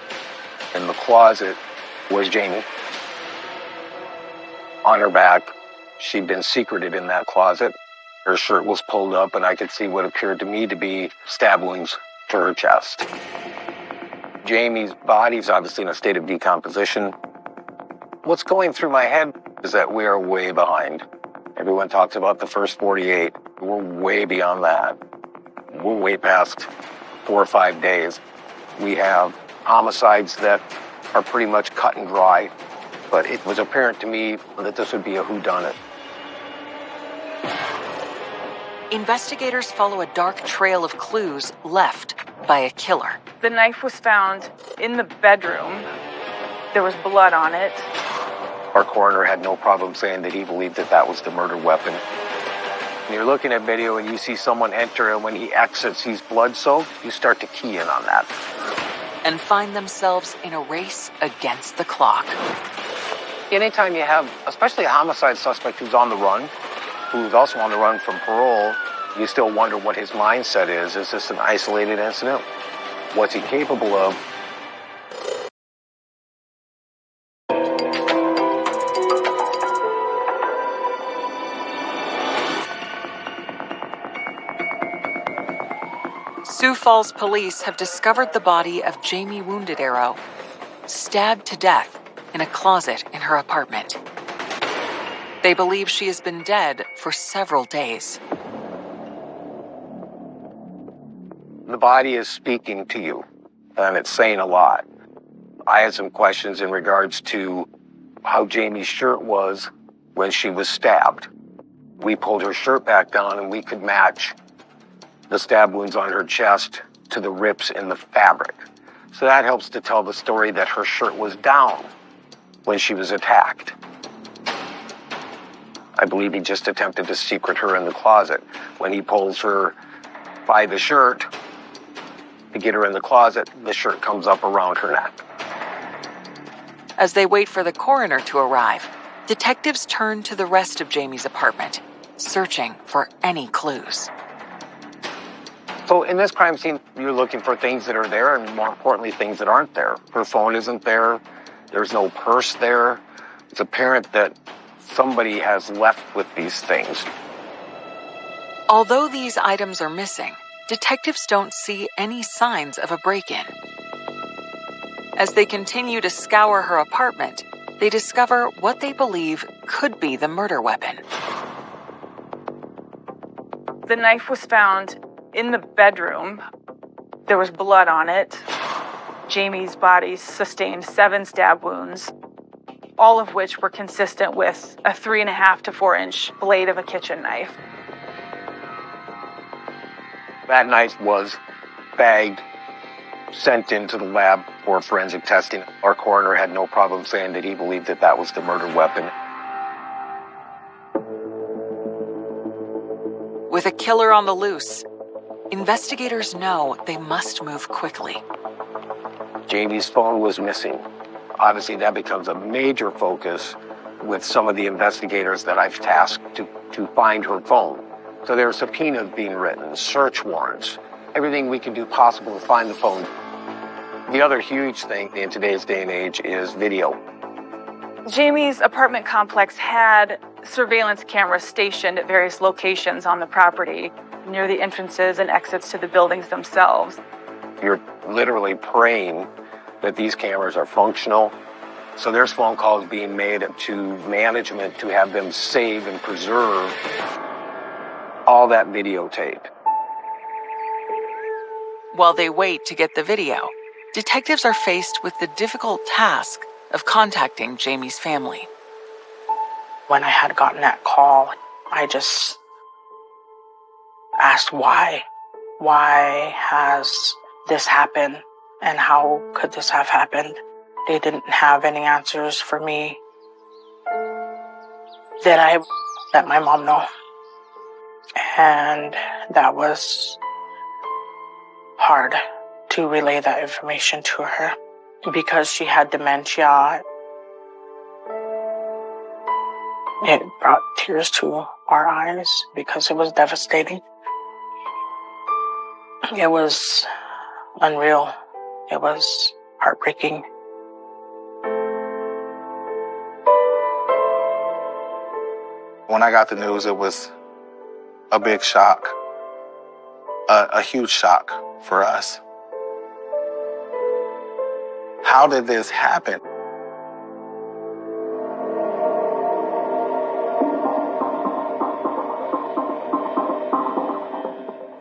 In the closet was Jamie. On her back, she'd been secreted in that closet. Her shirt was pulled up, and I could see what appeared to me to be stab wounds to her chest. Jamie's body's obviously in a state of decomposition. What's going through my head is that we are way behind. Everyone talks about the first 48. We're way beyond that. We're way past 4 or 5 days. We have homicides that are pretty much cut and dry, but it was apparent to me that this would be a whodunit. Investigators follow a dark trail of clues left by a killer. The knife was found in the bedroom. There was blood on it. Our coroner had no problem saying that he believed that that was the murder weapon. When you're looking at video and you see someone enter and when he exits he's blood-soaked, you start to key in on that. And find themselves in a race against the clock. Anytime you have, especially a homicide suspect who's on the run, who's also on the run from parole, You still wonder what his mindset is. Is this an isolated incident? What's he capable of? Sioux Falls police have discovered the body of Jamie Wounded Arrow, stabbed to death in a closet in her apartment. They believe she has been dead for several days. The body is speaking to you, and it's saying a lot. I had some questions in regards to how Jamie's shirt was when she was stabbed. We pulled her shirt back down, and we could match the stab wounds on her chest to the rips in the fabric. So that helps to tell the story that her shirt was down when she was attacked. I believe he just attempted to secret her in the closet. When he pulls her by the shirt to get her in the closet, the shirt comes up around her neck. As they wait for the coroner to arrive, detectives turn to the rest of Jamie's apartment, searching for any clues. So in this crime scene, you're looking for things that are there and, more importantly, things that aren't there. Her phone isn't there. There's no purse there. It's apparent that somebody has left with these things. Although these items are missing, detectives don't see any signs of a break-in. As they continue to scour her apartment, they discover what they believe could be the murder weapon. The knife was found in the bedroom. There was blood on it. Jamie's body sustained 7 stab wounds, all of which were consistent with a 3.5 to 4 inch blade of a kitchen knife. That knife was bagged, sent into the lab for forensic testing. Our coroner had no problem saying that he believed that that was the murder weapon. With a killer on the loose, investigators know they must move quickly. Jamie's phone was missing. Obviously, that becomes a major focus with some of the investigators that I've tasked to find her phone. So there are subpoenas being written, search warrants, everything we can do possible to find the phone. The other huge thing in today's day and age is video. Jamie's apartment complex had surveillance cameras stationed at various locations on the property, near the entrances and exits to the buildings themselves. You're literally praying that these cameras are functional. So there's phone calls being made to management to have them save and preserve all that videotape. While they wait to get the video, detectives are faced with the difficult task of contacting Jamie's family. When I had gotten that call, I just asked why. Why has this happened? And how could this have happened? They didn't have any answers for me. Then I let my mom know. And that was hard to relay that information to her because she had dementia. It brought tears to our eyes because it was devastating. It was unreal. It was heartbreaking. When I got the news, it was a big shock, a huge shock for us. How did this happen?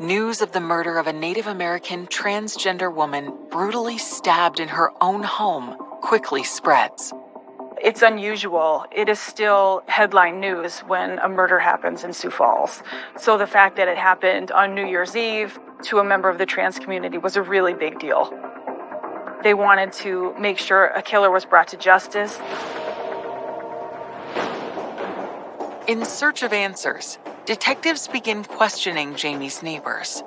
News of the murder of a Native American transgender woman brutally stabbed in her own home quickly spreads. It's unusual. It is still headline news when a murder happens in Sioux Falls. So the fact that it happened on New Year's Eve to a member of the trans community was a really big deal. They wanted to make sure a killer was brought to justice. In search of answers, detectives begin questioning Jamie's neighbors.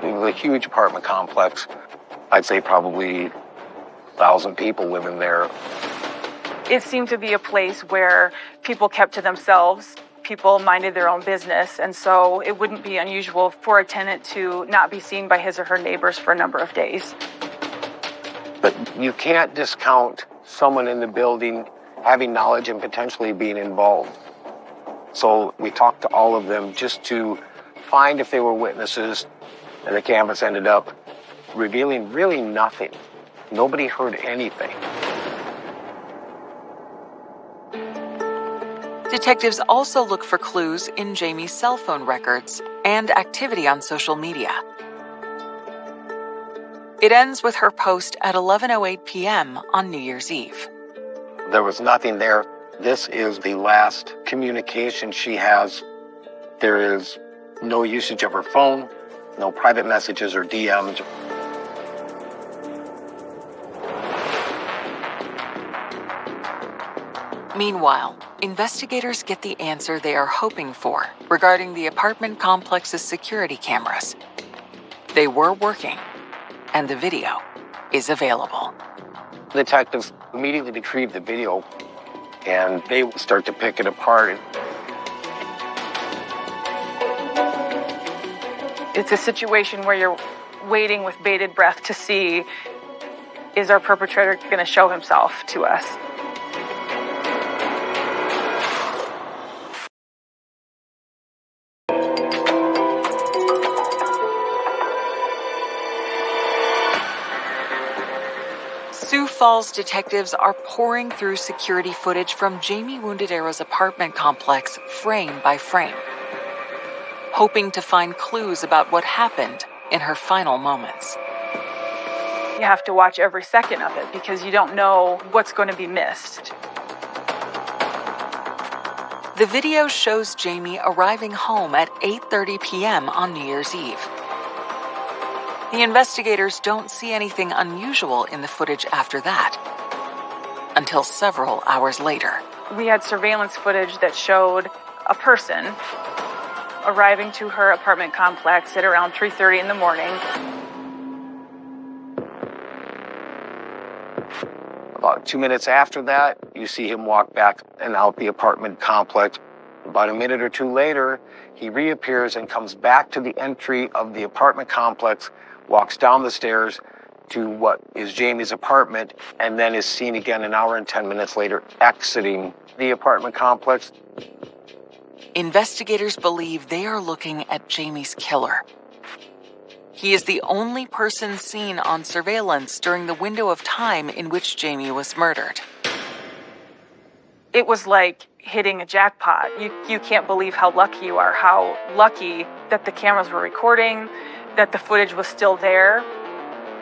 It was a huge apartment complex. I'd say probably 1,000 people living there. It seemed to be a place where people kept to themselves. people minded their own business, and so it wouldn't be unusual for a tenant to not be seen by his or her neighbors for a number of days. But you can't discount someone in the building having knowledge and potentially being involved. So we talked to all of them just to find if they were witnesses, and the canvas ended up revealing really nothing. Nobody heard anything. Detectives also look for clues in Jamie's cell phone records and activity on social media. It ends with her post at 11:08 p.m. on New Year's Eve. There was nothing there. This is the last communication she has. There is no usage of her phone, no private messages or DMs. Meanwhile, investigators get the answer they are hoping for regarding the apartment complex's security cameras. They were working, and the video is available. Detectives immediately retrieve the video, and they start to pick it apart. It's a situation where you're waiting with bated breath to see, is our perpetrator going to show himself to us? Sioux Falls detectives are pouring through security footage from Jamie Wounded Arrow's apartment complex frame by frame, hoping to find clues about what happened in her final moments. You have to watch every second of it because you don't know what's going to be missed. The video shows Jamie arriving home at 8:30 p.m. on New Year's Eve. The investigators don't see anything unusual in the footage after that, until several hours later. We had surveillance footage that showed a person arriving to her apartment complex at around 3:30 in the morning. About 2 minutes after that, you see him walk back and out the apartment complex. About a minute or two later, he reappears and comes back to the entry of the apartment complex, walks down the stairs to what is Jamie's apartment, and then is seen again an hour and 10 minutes later exiting the apartment complex. Investigators believe they are looking at Jamie's killer. He is the only person seen on surveillance during the window of time in which Jamie was murdered. It was like hitting a jackpot. You can't believe how lucky you are, how lucky that the cameras were recording, that the footage was still there,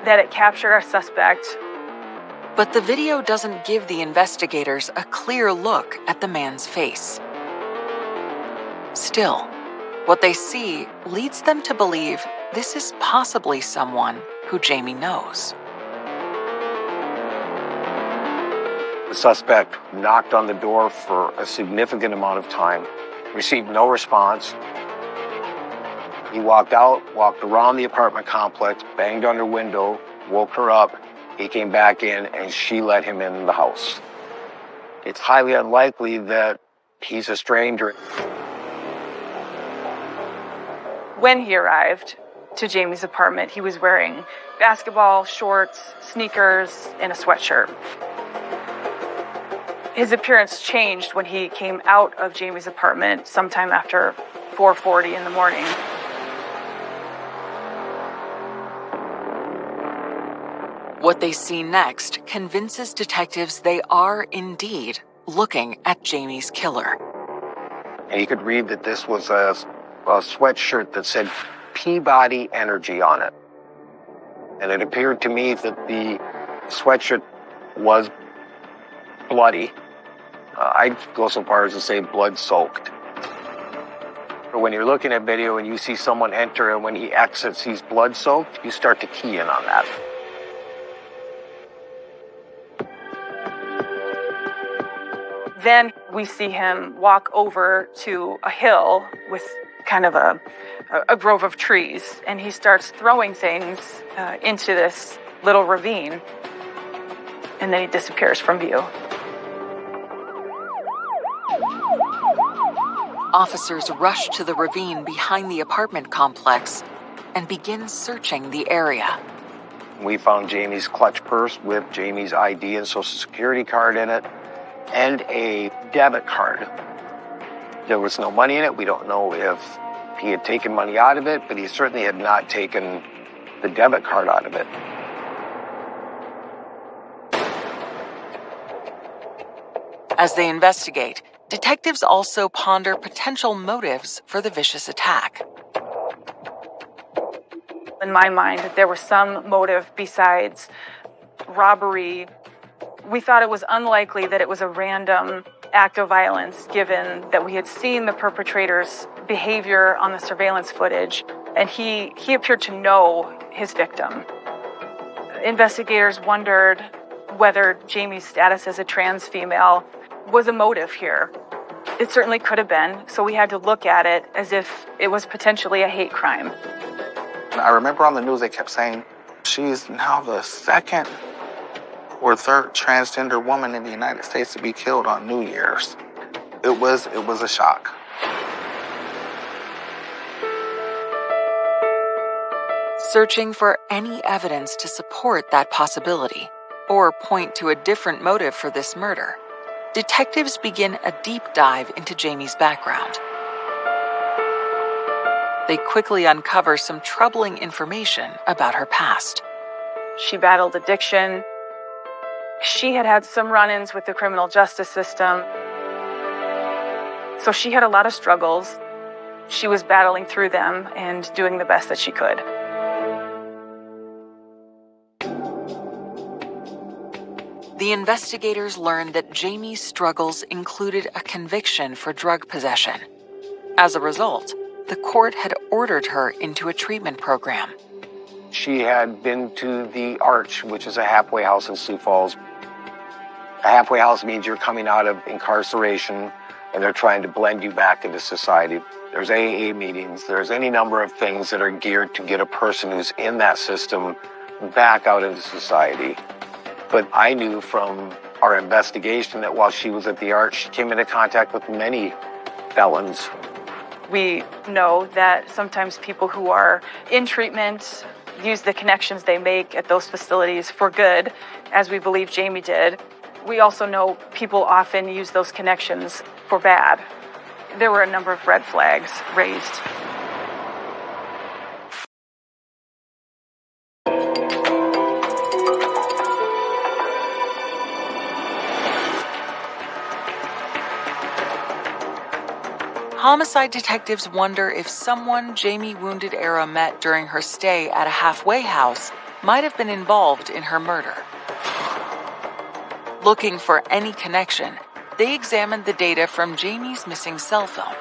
that it captured our suspect. But the video doesn't give the investigators a clear look at the man's face. Still, what they see leads them to believe this is possibly someone who Jamie knows. The suspect knocked on the door for a significant amount of time, received no response. He walked out, walked around the apartment complex, banged on her window, woke her up. He came back in, and she let him in the house. It's highly unlikely that he's a stranger. When he arrived to Jamie's apartment, he was wearing basketball shorts, sneakers, and a sweatshirt. His appearance changed when he came out of Jamie's apartment sometime after 4:40 in the morning. What they see next convinces detectives they are indeed looking at Jamie's killer. And you could read that this was a sweatshirt that said Peabody Energy on it. And it appeared to me that the sweatshirt was bloody. I'd go so far as to say blood-soaked. When you're looking at video and you see someone enter and when he exits he's blood-soaked, you start to key in on that. Then we see him walk over to a hill with kind of a grove of trees, and he starts throwing things into this little ravine, and then he disappears from view. Officers rush to the ravine behind the apartment complex and begin searching the area. We found Jamie's clutch purse with Jamie's ID and social security card in it, and a debit card. There was no money in it. We don't know if he had taken money out of it, but he certainly had not taken the debit card out of it. As they investigate, detectives also ponder potential motives for the vicious attack. In my mind, there was some motive besides robbery. We thought it was unlikely that it was a random act of violence, given that we had seen the perpetrator's behavior on the surveillance footage, and he appeared to know his victim. Investigators wondered whether Jamie's status as a trans female was a motive here. It certainly could have been, so we had to look at it as if it was potentially a hate crime. I remember on the news they kept saying, she's now the second or third transgender woman in the United States to be killed on New Year's. It was a shock. Searching for any evidence to support that possibility or point to a different motive for this murder, detectives begin a deep dive into Jamie's background. They quickly uncover some troubling information about her past. She battled addiction. She had had some run-ins with the criminal justice system. So she had a lot of struggles. She was battling through them and doing the best that she could. The investigators learned that Jamie's struggles included a conviction for drug possession. As a result, the court had ordered her into a treatment program. She had been to the Arch, which is a halfway house in Sioux Falls. A halfway house means you're coming out of incarceration and they're trying to blend you back into society. There's AA meetings. There's any number of things that are geared to get a person who's in that system back out into society. But I knew from our investigation that while she was at the Arch, she came into contact with many felons. We know that sometimes people who are in treatment use the connections they make at those facilities for good, as we believe Jamie did. We also know people often use those connections for bad. There were a number of red flags raised. Homicide detectives wonder if someone Jamie Wounded Era met during her stay at a halfway house might have been involved in her murder. Looking for any connection, they examined the data from Jamie's missing cell phone,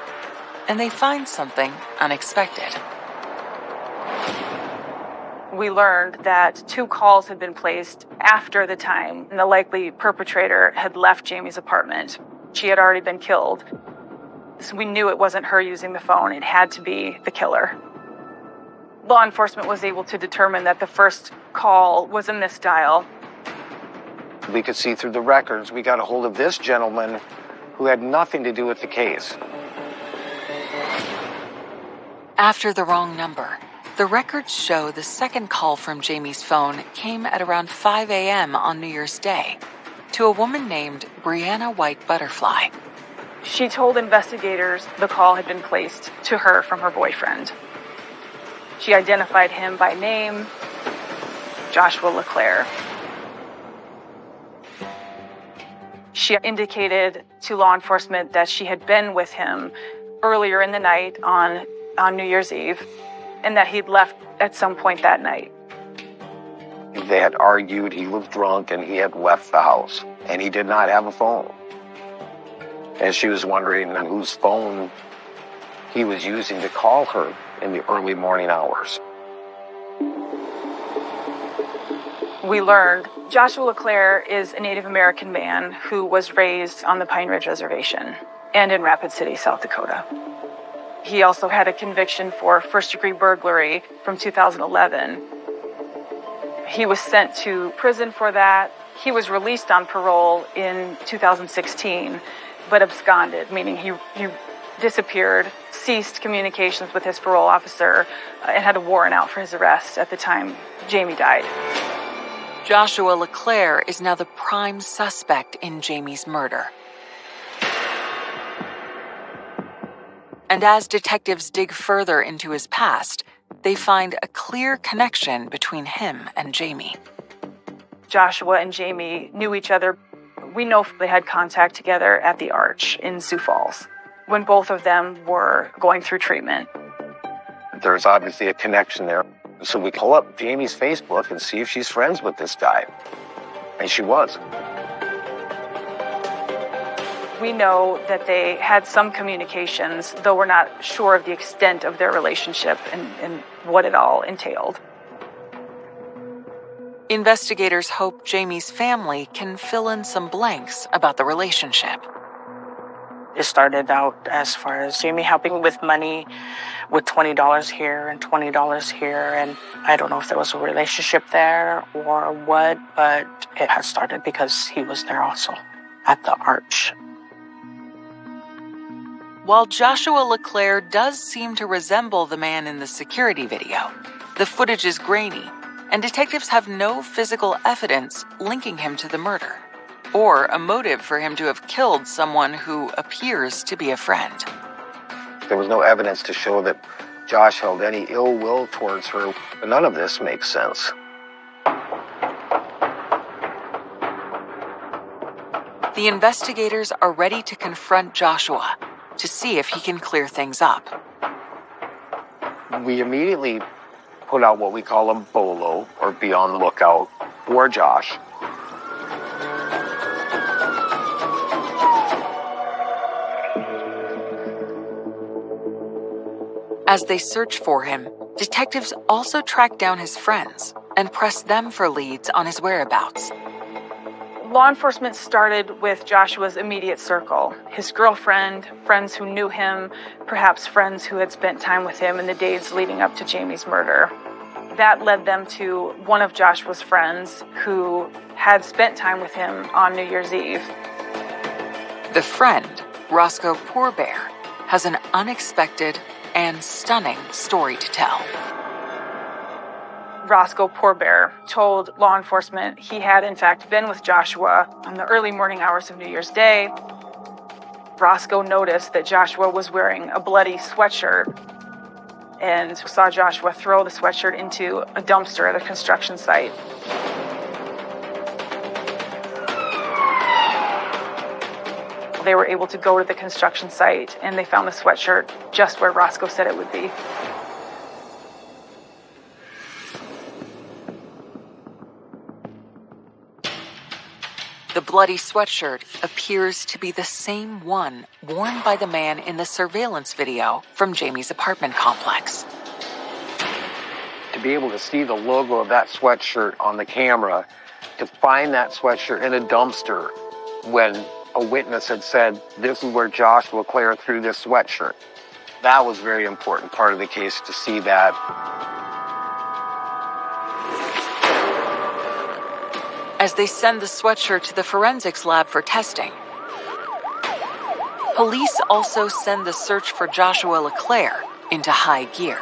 and they find something unexpected. We learned that 2 calls had been placed after the time the likely perpetrator had left Jamie's apartment. She had already been killed. So we knew it wasn't her using the phone. It had to be the killer. Law enforcement was able to determine that the first call was in this dial. We could see through the records. We got a hold of this gentleman who had nothing to do with the case. After the wrong number, the records show the second call from Jamie's phone came at around 5 a.m. on New Year's Day to a woman named Brianna White Butterfly. She told investigators the call had been placed to her from her boyfriend. She identified him by name, Joshua LeClaire. She indicated to law enforcement that she had been with him earlier in the night on New Year's Eve, and that he'd left at some point that night. They had argued, he was drunk, and he had left the house, and he did not have a phone. And she was wondering whose phone he was using to call her in the early morning hours. We learned Joshua LeClaire is a Native American man who was raised on the Pine Ridge Reservation and in Rapid City, South Dakota. He also had a conviction for first-degree burglary from 2011. He was sent to prison for that. He was released on parole in 2016, but absconded, meaning he disappeared, ceased communications with his parole officer, and had a warrant out for his arrest at the time Jamie died. Joshua LeClaire is now the prime suspect in Jamie's murder. And as detectives dig further into his past, they find a clear connection between him and Jamie. Joshua and Jamie knew each other. We know they had contact together at the Arch in Sioux Falls when both of them were going through treatment. There's obviously a connection there. So we pull up Jamie's Facebook and see if she's friends with this guy. And she was. We know that they had some communications, though we're not sure of the extent of their relationship and what it all entailed. Investigators hope Jamie's family can fill in some blanks about the relationship. It started out as far as Jamie helping with money, with $20 here and $20 here, and I don't know if there was a relationship there or what, but it had started because he was there also at the Arch. While Joshua LeClaire does seem to resemble the man in the security video, the footage is grainy, and detectives have no physical evidence linking him to the murder, or a motive for him to have killed someone who appears to be a friend. There was no evidence to show that Josh held any ill will towards her. None of this makes sense. The investigators are ready to confront Joshua to see if he can clear things up. We immediately put out what we call a BOLO, or be on the lookout, for Josh. As they search for him, detectives also track down his friends and press them for leads on his whereabouts. Law enforcement started with Joshua's immediate circle, his girlfriend, friends who knew him, perhaps friends who had spent time with him in the days leading up to Jamie's murder. That led them to one of Joshua's friends who had spent time with him on New Year's Eve. The friend, Roscoe Poorbear, has an unexpected and stunning story to tell. Roscoe Poorbear told law enforcement he had in fact been with Joshua on the early morning hours of New Year's Day. Roscoe noticed that Joshua was wearing a bloody sweatshirt and saw Joshua throw the sweatshirt into a dumpster at a construction site. They were able to go to the construction site and they found the sweatshirt just where Roscoe said it would be. The bloody sweatshirt appears to be the same one worn by the man in the surveillance video from Jamie's apartment complex. To be able to see the logo of that sweatshirt on the camera, to find that sweatshirt in a dumpster when a witness had said, this is where Josh LeClaire threw this sweatshirt. That was a very important part of the case, to see that. As they send the sweatshirt to the forensics lab for testing, police also send the search for Joshua LeClaire into high gear.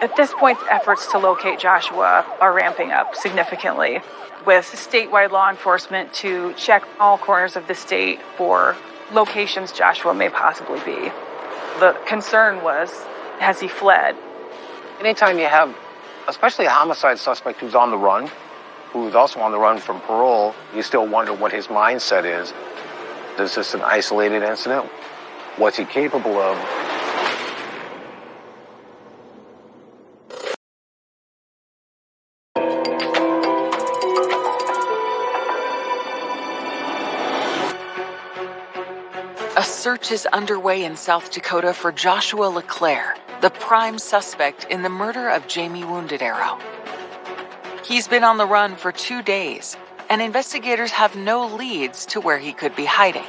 At this point, efforts to locate Joshua are ramping up significantly, with statewide law enforcement to check all corners of the state for locations Joshua may possibly be. The concern was, has he fled? Anytime you have, especially a homicide suspect who's on the run, who's also on the run from parole, you still wonder what his mindset is. Is this an isolated incident? What's he capable of? A search is underway in South Dakota for Joshua LeClaire, the prime suspect in the murder of Jamie Wounded Arrow. He's been on the run for 2 days, and investigators have no leads to where he could be hiding.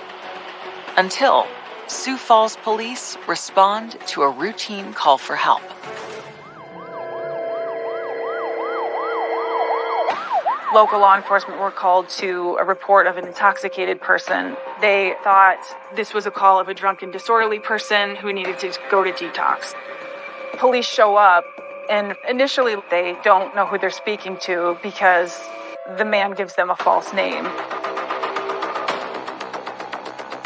Until Sioux Falls police respond to a routine call for help. local law enforcement were called to a report of an intoxicated person. They thought this was a call of a drunken, disorderly person who needed to go to detox. Police show up, and initially they don't know who they're speaking to because the man gives them a false name.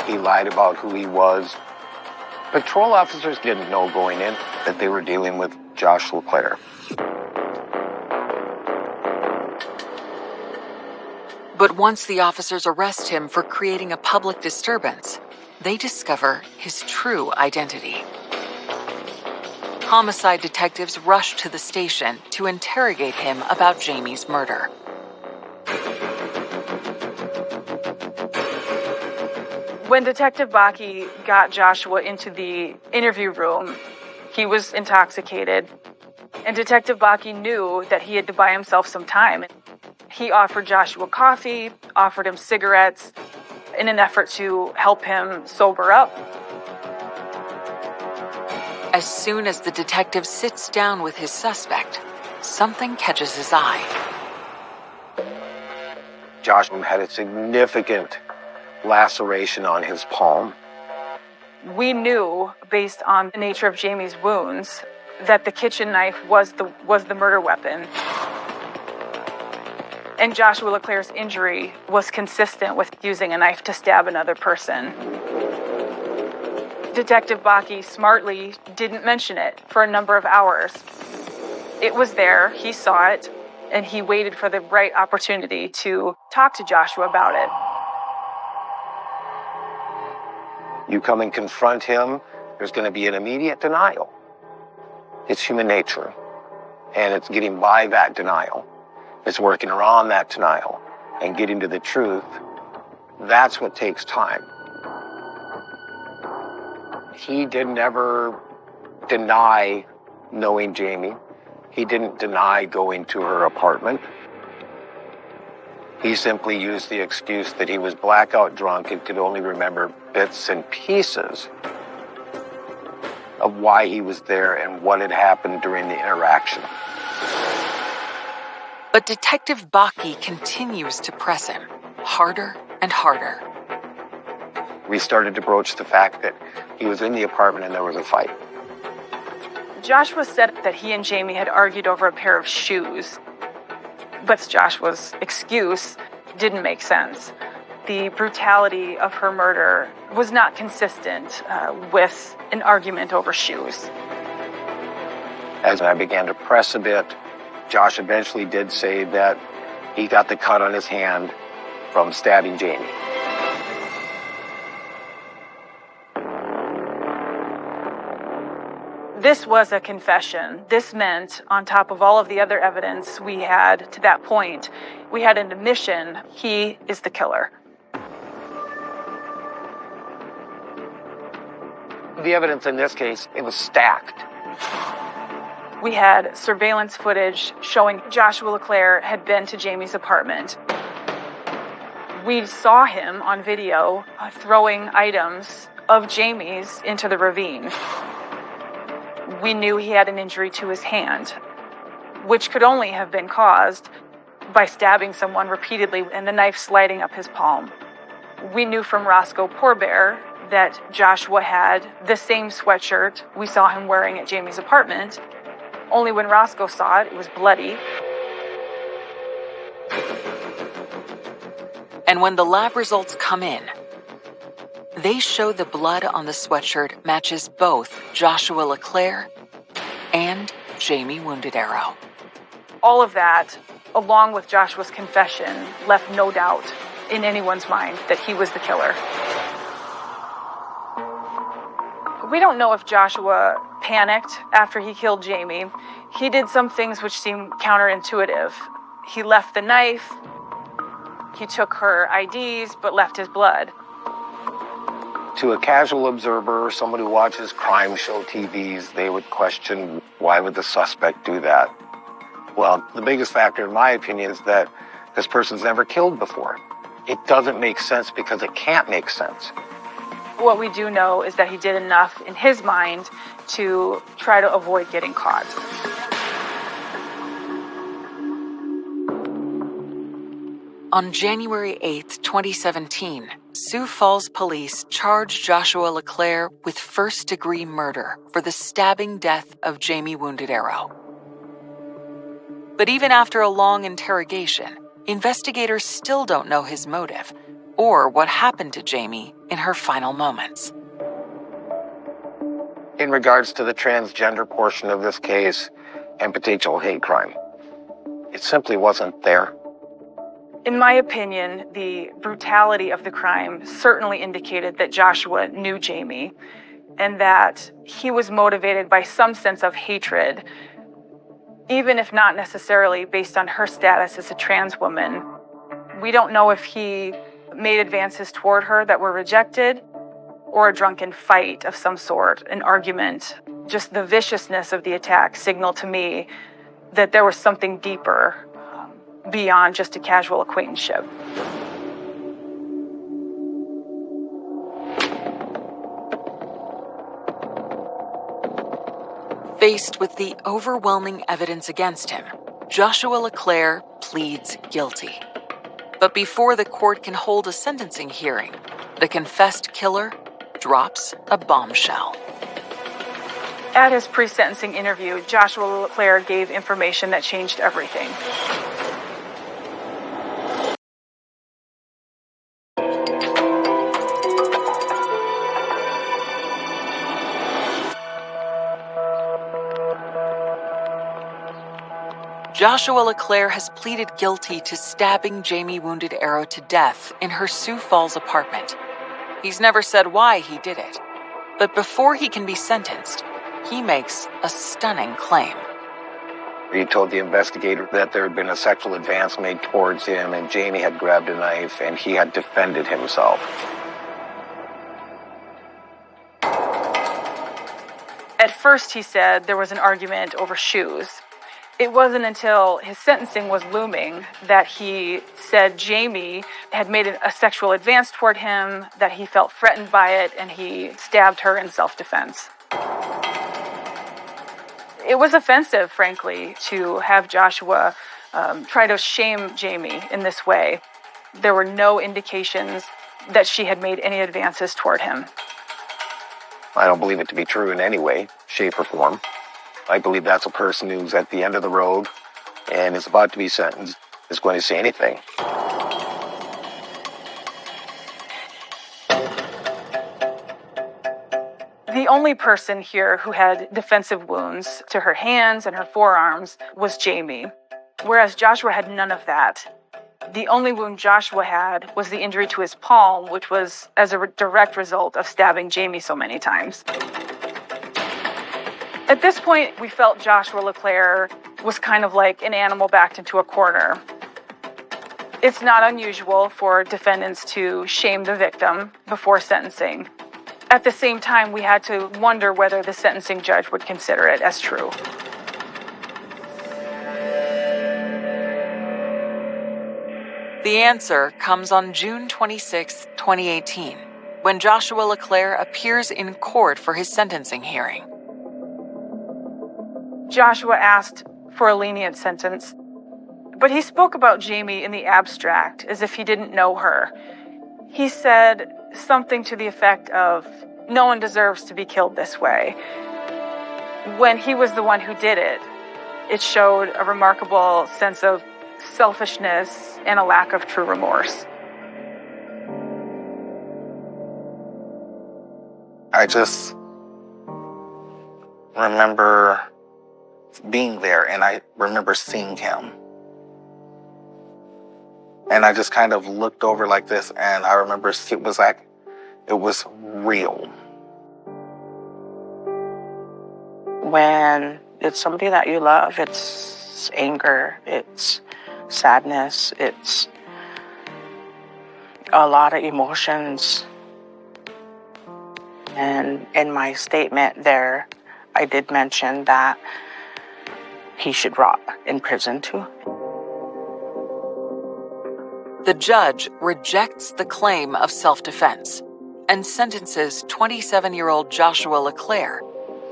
He lied about who he was. Patrol officers didn't know going in that they were dealing with Josh LeClaire. But once the officers arrest him for creating a public disturbance, they discover his true identity. Homicide detectives rush to the station to interrogate him about Jamie's murder. When Detective Bakke got Joshua into the interview room, he was intoxicated, and Detective Bakke knew that he had to buy himself some time. He offered Joshua coffee, offered him cigarettes in an effort to help him sober up. As soon as the detective sits down with his suspect, something catches his eye. Joshua had a significant laceration on his palm. We knew, based on the nature of Jamie's wounds, that the kitchen knife was the murder weapon. And Joshua LeClaire's injury was consistent with using a knife to stab another person. Detective Bakke smartly didn't mention it for a number of hours. It was there, he saw it, and he waited for the right opportunity to talk to Joshua about it. You come and confront him, there's going to be an immediate denial. It's human nature, and it's getting by that denial. It's working around that denial and getting to the truth. That's what takes time. He didn't ever deny knowing Jamie. He didn't deny going to her apartment. He simply used the excuse that he was blackout drunk and could only remember bits and pieces of why he was there and what had happened during the interaction. But Detective Bakke continues to press him, harder and harder. We started to broach the fact that he was in the apartment and there was a fight. Joshua said that he and Jamie had argued over a pair of shoes, but Joshua's excuse didn't make sense. The brutality of her murder was not consistent with an argument over shoes. As I began to press a bit, Josh eventually did say that he got the cut on his hand from stabbing Jamie. This was a confession. This meant, on top of all of the other evidence we had to that point, we had an admission: he is the killer. The evidence in this case, it was stacked. We had surveillance footage showing Joshua LeClaire had been to Jamie's apartment. We saw him on video throwing items of Jamie's into the ravine. We knew he had an injury to his hand, which could only have been caused by stabbing someone repeatedly and the knife sliding up his palm. We knew from Roscoe Poorbear that Joshua had the same sweatshirt we saw him wearing at Jamie's apartment. Only when Roscoe saw it, it was bloody. And when the lab results come in, they show the blood on the sweatshirt matches both Joshua LeClaire and Jamie Wounded Arrow. All of that, along with Joshua's confession, left no doubt in anyone's mind that he was the killer. We don't know if Joshua panicked after he killed Jamie. He did some things which seem counterintuitive. He left the knife, he took her IDs, but left his blood. To a casual observer, someone who watches crime show TVs, they would question, why would the suspect do that? Well, the biggest factor, in my opinion, is that this person's never killed before. It doesn't make sense because it can't make sense. What we do know is that he did enough in his mind to try to avoid getting caught. On January 8, 2017, Sioux Falls police charged Joshua LeClaire with first-degree murder for the stabbing death of Jamie Wounded Arrow. But even after a long interrogation, investigators still don't know his motive or what happened to Jamie in her final moments. In regards to the transgender portion of this case and potential hate crime, it simply wasn't there. In my opinion, the brutality of the crime certainly indicated that Joshua knew Jamie and that he was motivated by some sense of hatred, even if not necessarily based on her status as a trans woman. We don't know if he made advances toward her that were rejected or a drunken fight of some sort, an argument. Just the viciousness of the attack signaled to me that there was something deeper beyond just a casual acquaintanceship. Faced with the overwhelming evidence against him, Joshua LeClaire pleads guilty. But before the court can hold a sentencing hearing, the confessed killer drops a bombshell. At his pre-sentencing interview, Joshua LeClaire gave information that changed everything. Joshua LeClaire has pleaded guilty to stabbing Jamie Wounded Arrow to death in her Sioux Falls apartment. He's never said why he did it, but before he can be sentenced, he makes a stunning claim. He told the investigator that there had been a sexual advance made towards him and Jamie had grabbed a knife and he had defended himself. At first, he said there was an argument over shoes. It wasn't until his sentencing was looming that he said Jamie had made a sexual advance toward him, that he felt threatened by it, and he stabbed her in self-defense. It was offensive, frankly, to have Joshua try to shame Jamie in this way. There were no indications that she had made any advances toward him. I don't believe it to be true in any way, shape, or form. I believe that's a person who's at the end of the road and is about to be sentenced is going to say anything. The only person here who had defensive wounds to her hands and her forearms was Jamie, whereas Joshua had none of that. The only wound Joshua had was the injury to his palm, which was as a direct result of stabbing Jamie so many times. At this point, we felt Joshua LeClaire was kind of like an animal backed into a corner. It's not unusual for defendants to shame the victim before sentencing. At the same time, we had to wonder whether the sentencing judge would consider it as true. The answer comes on June 26, 2018, when Joshua LeClaire appears in court for his sentencing hearing. Joshua asked for a lenient sentence, but he spoke about Jamie in the abstract, as if he didn't know her. He said something to the effect of, "No one deserves to be killed this way." When he was the one who did it, it showed a remarkable sense of selfishness and a lack of true remorse. I just remember being there, and I remember seeing him. And I just kind of looked over like this, and I remember it was like, it was real. When it's somebody that you love, it's anger, it's sadness, it's a lot of emotions. And in my statement there, I did mention that he should rot in prison too. The judge rejects the claim of self-defense and sentences 27-year-old Joshua LeClaire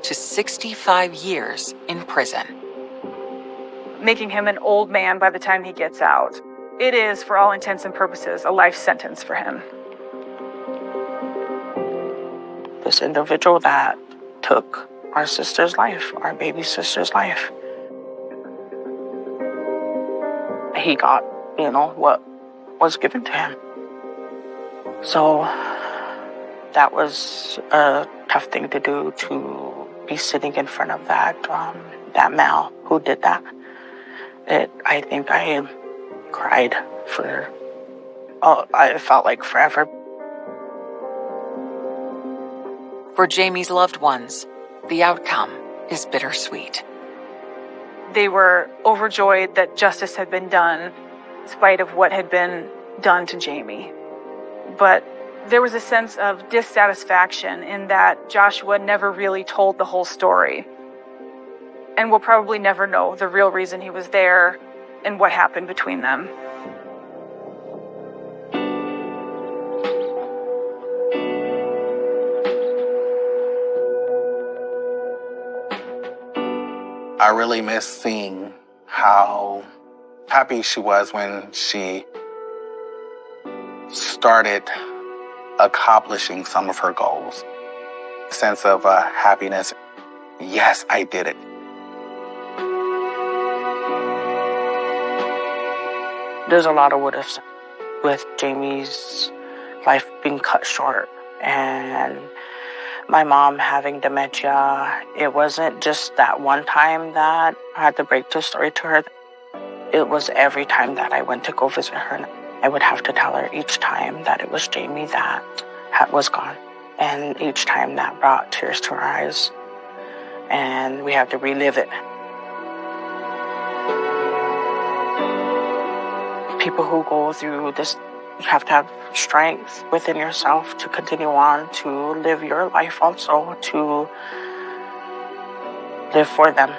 to 65 years in prison. Making him an old man by the time he gets out. it is, for all intents and purposes, a life sentence for him. This individual that took our sister's life, our baby sister's life, he got, what was given to him. So that was a tough thing to do, to be sitting in front of that male who did that. I think I cried for, I felt like forever. For Jamie's loved ones, the outcome is bittersweet. They were overjoyed that justice had been done, in spite of what had been done to Jamie. But there was a sense of dissatisfaction in that Joshua never really told the whole story. And we'll probably never know the real reason he was there and what happened between them. I really miss seeing how happy she was when she started accomplishing some of her goals. A sense of happiness. Yes, I did it. There's a lot of what ifs with Jamie's life being cut short and my mom having dementia. It wasn't just that one time that I had to break the story to her. It was every time that I went to go visit her. I would have to tell her each time that it was Jamie that was gone. And each time that brought tears to her eyes. And we have to relive it. People who go through this, you have to have strength within yourself to continue on, to live your life also, to live for them.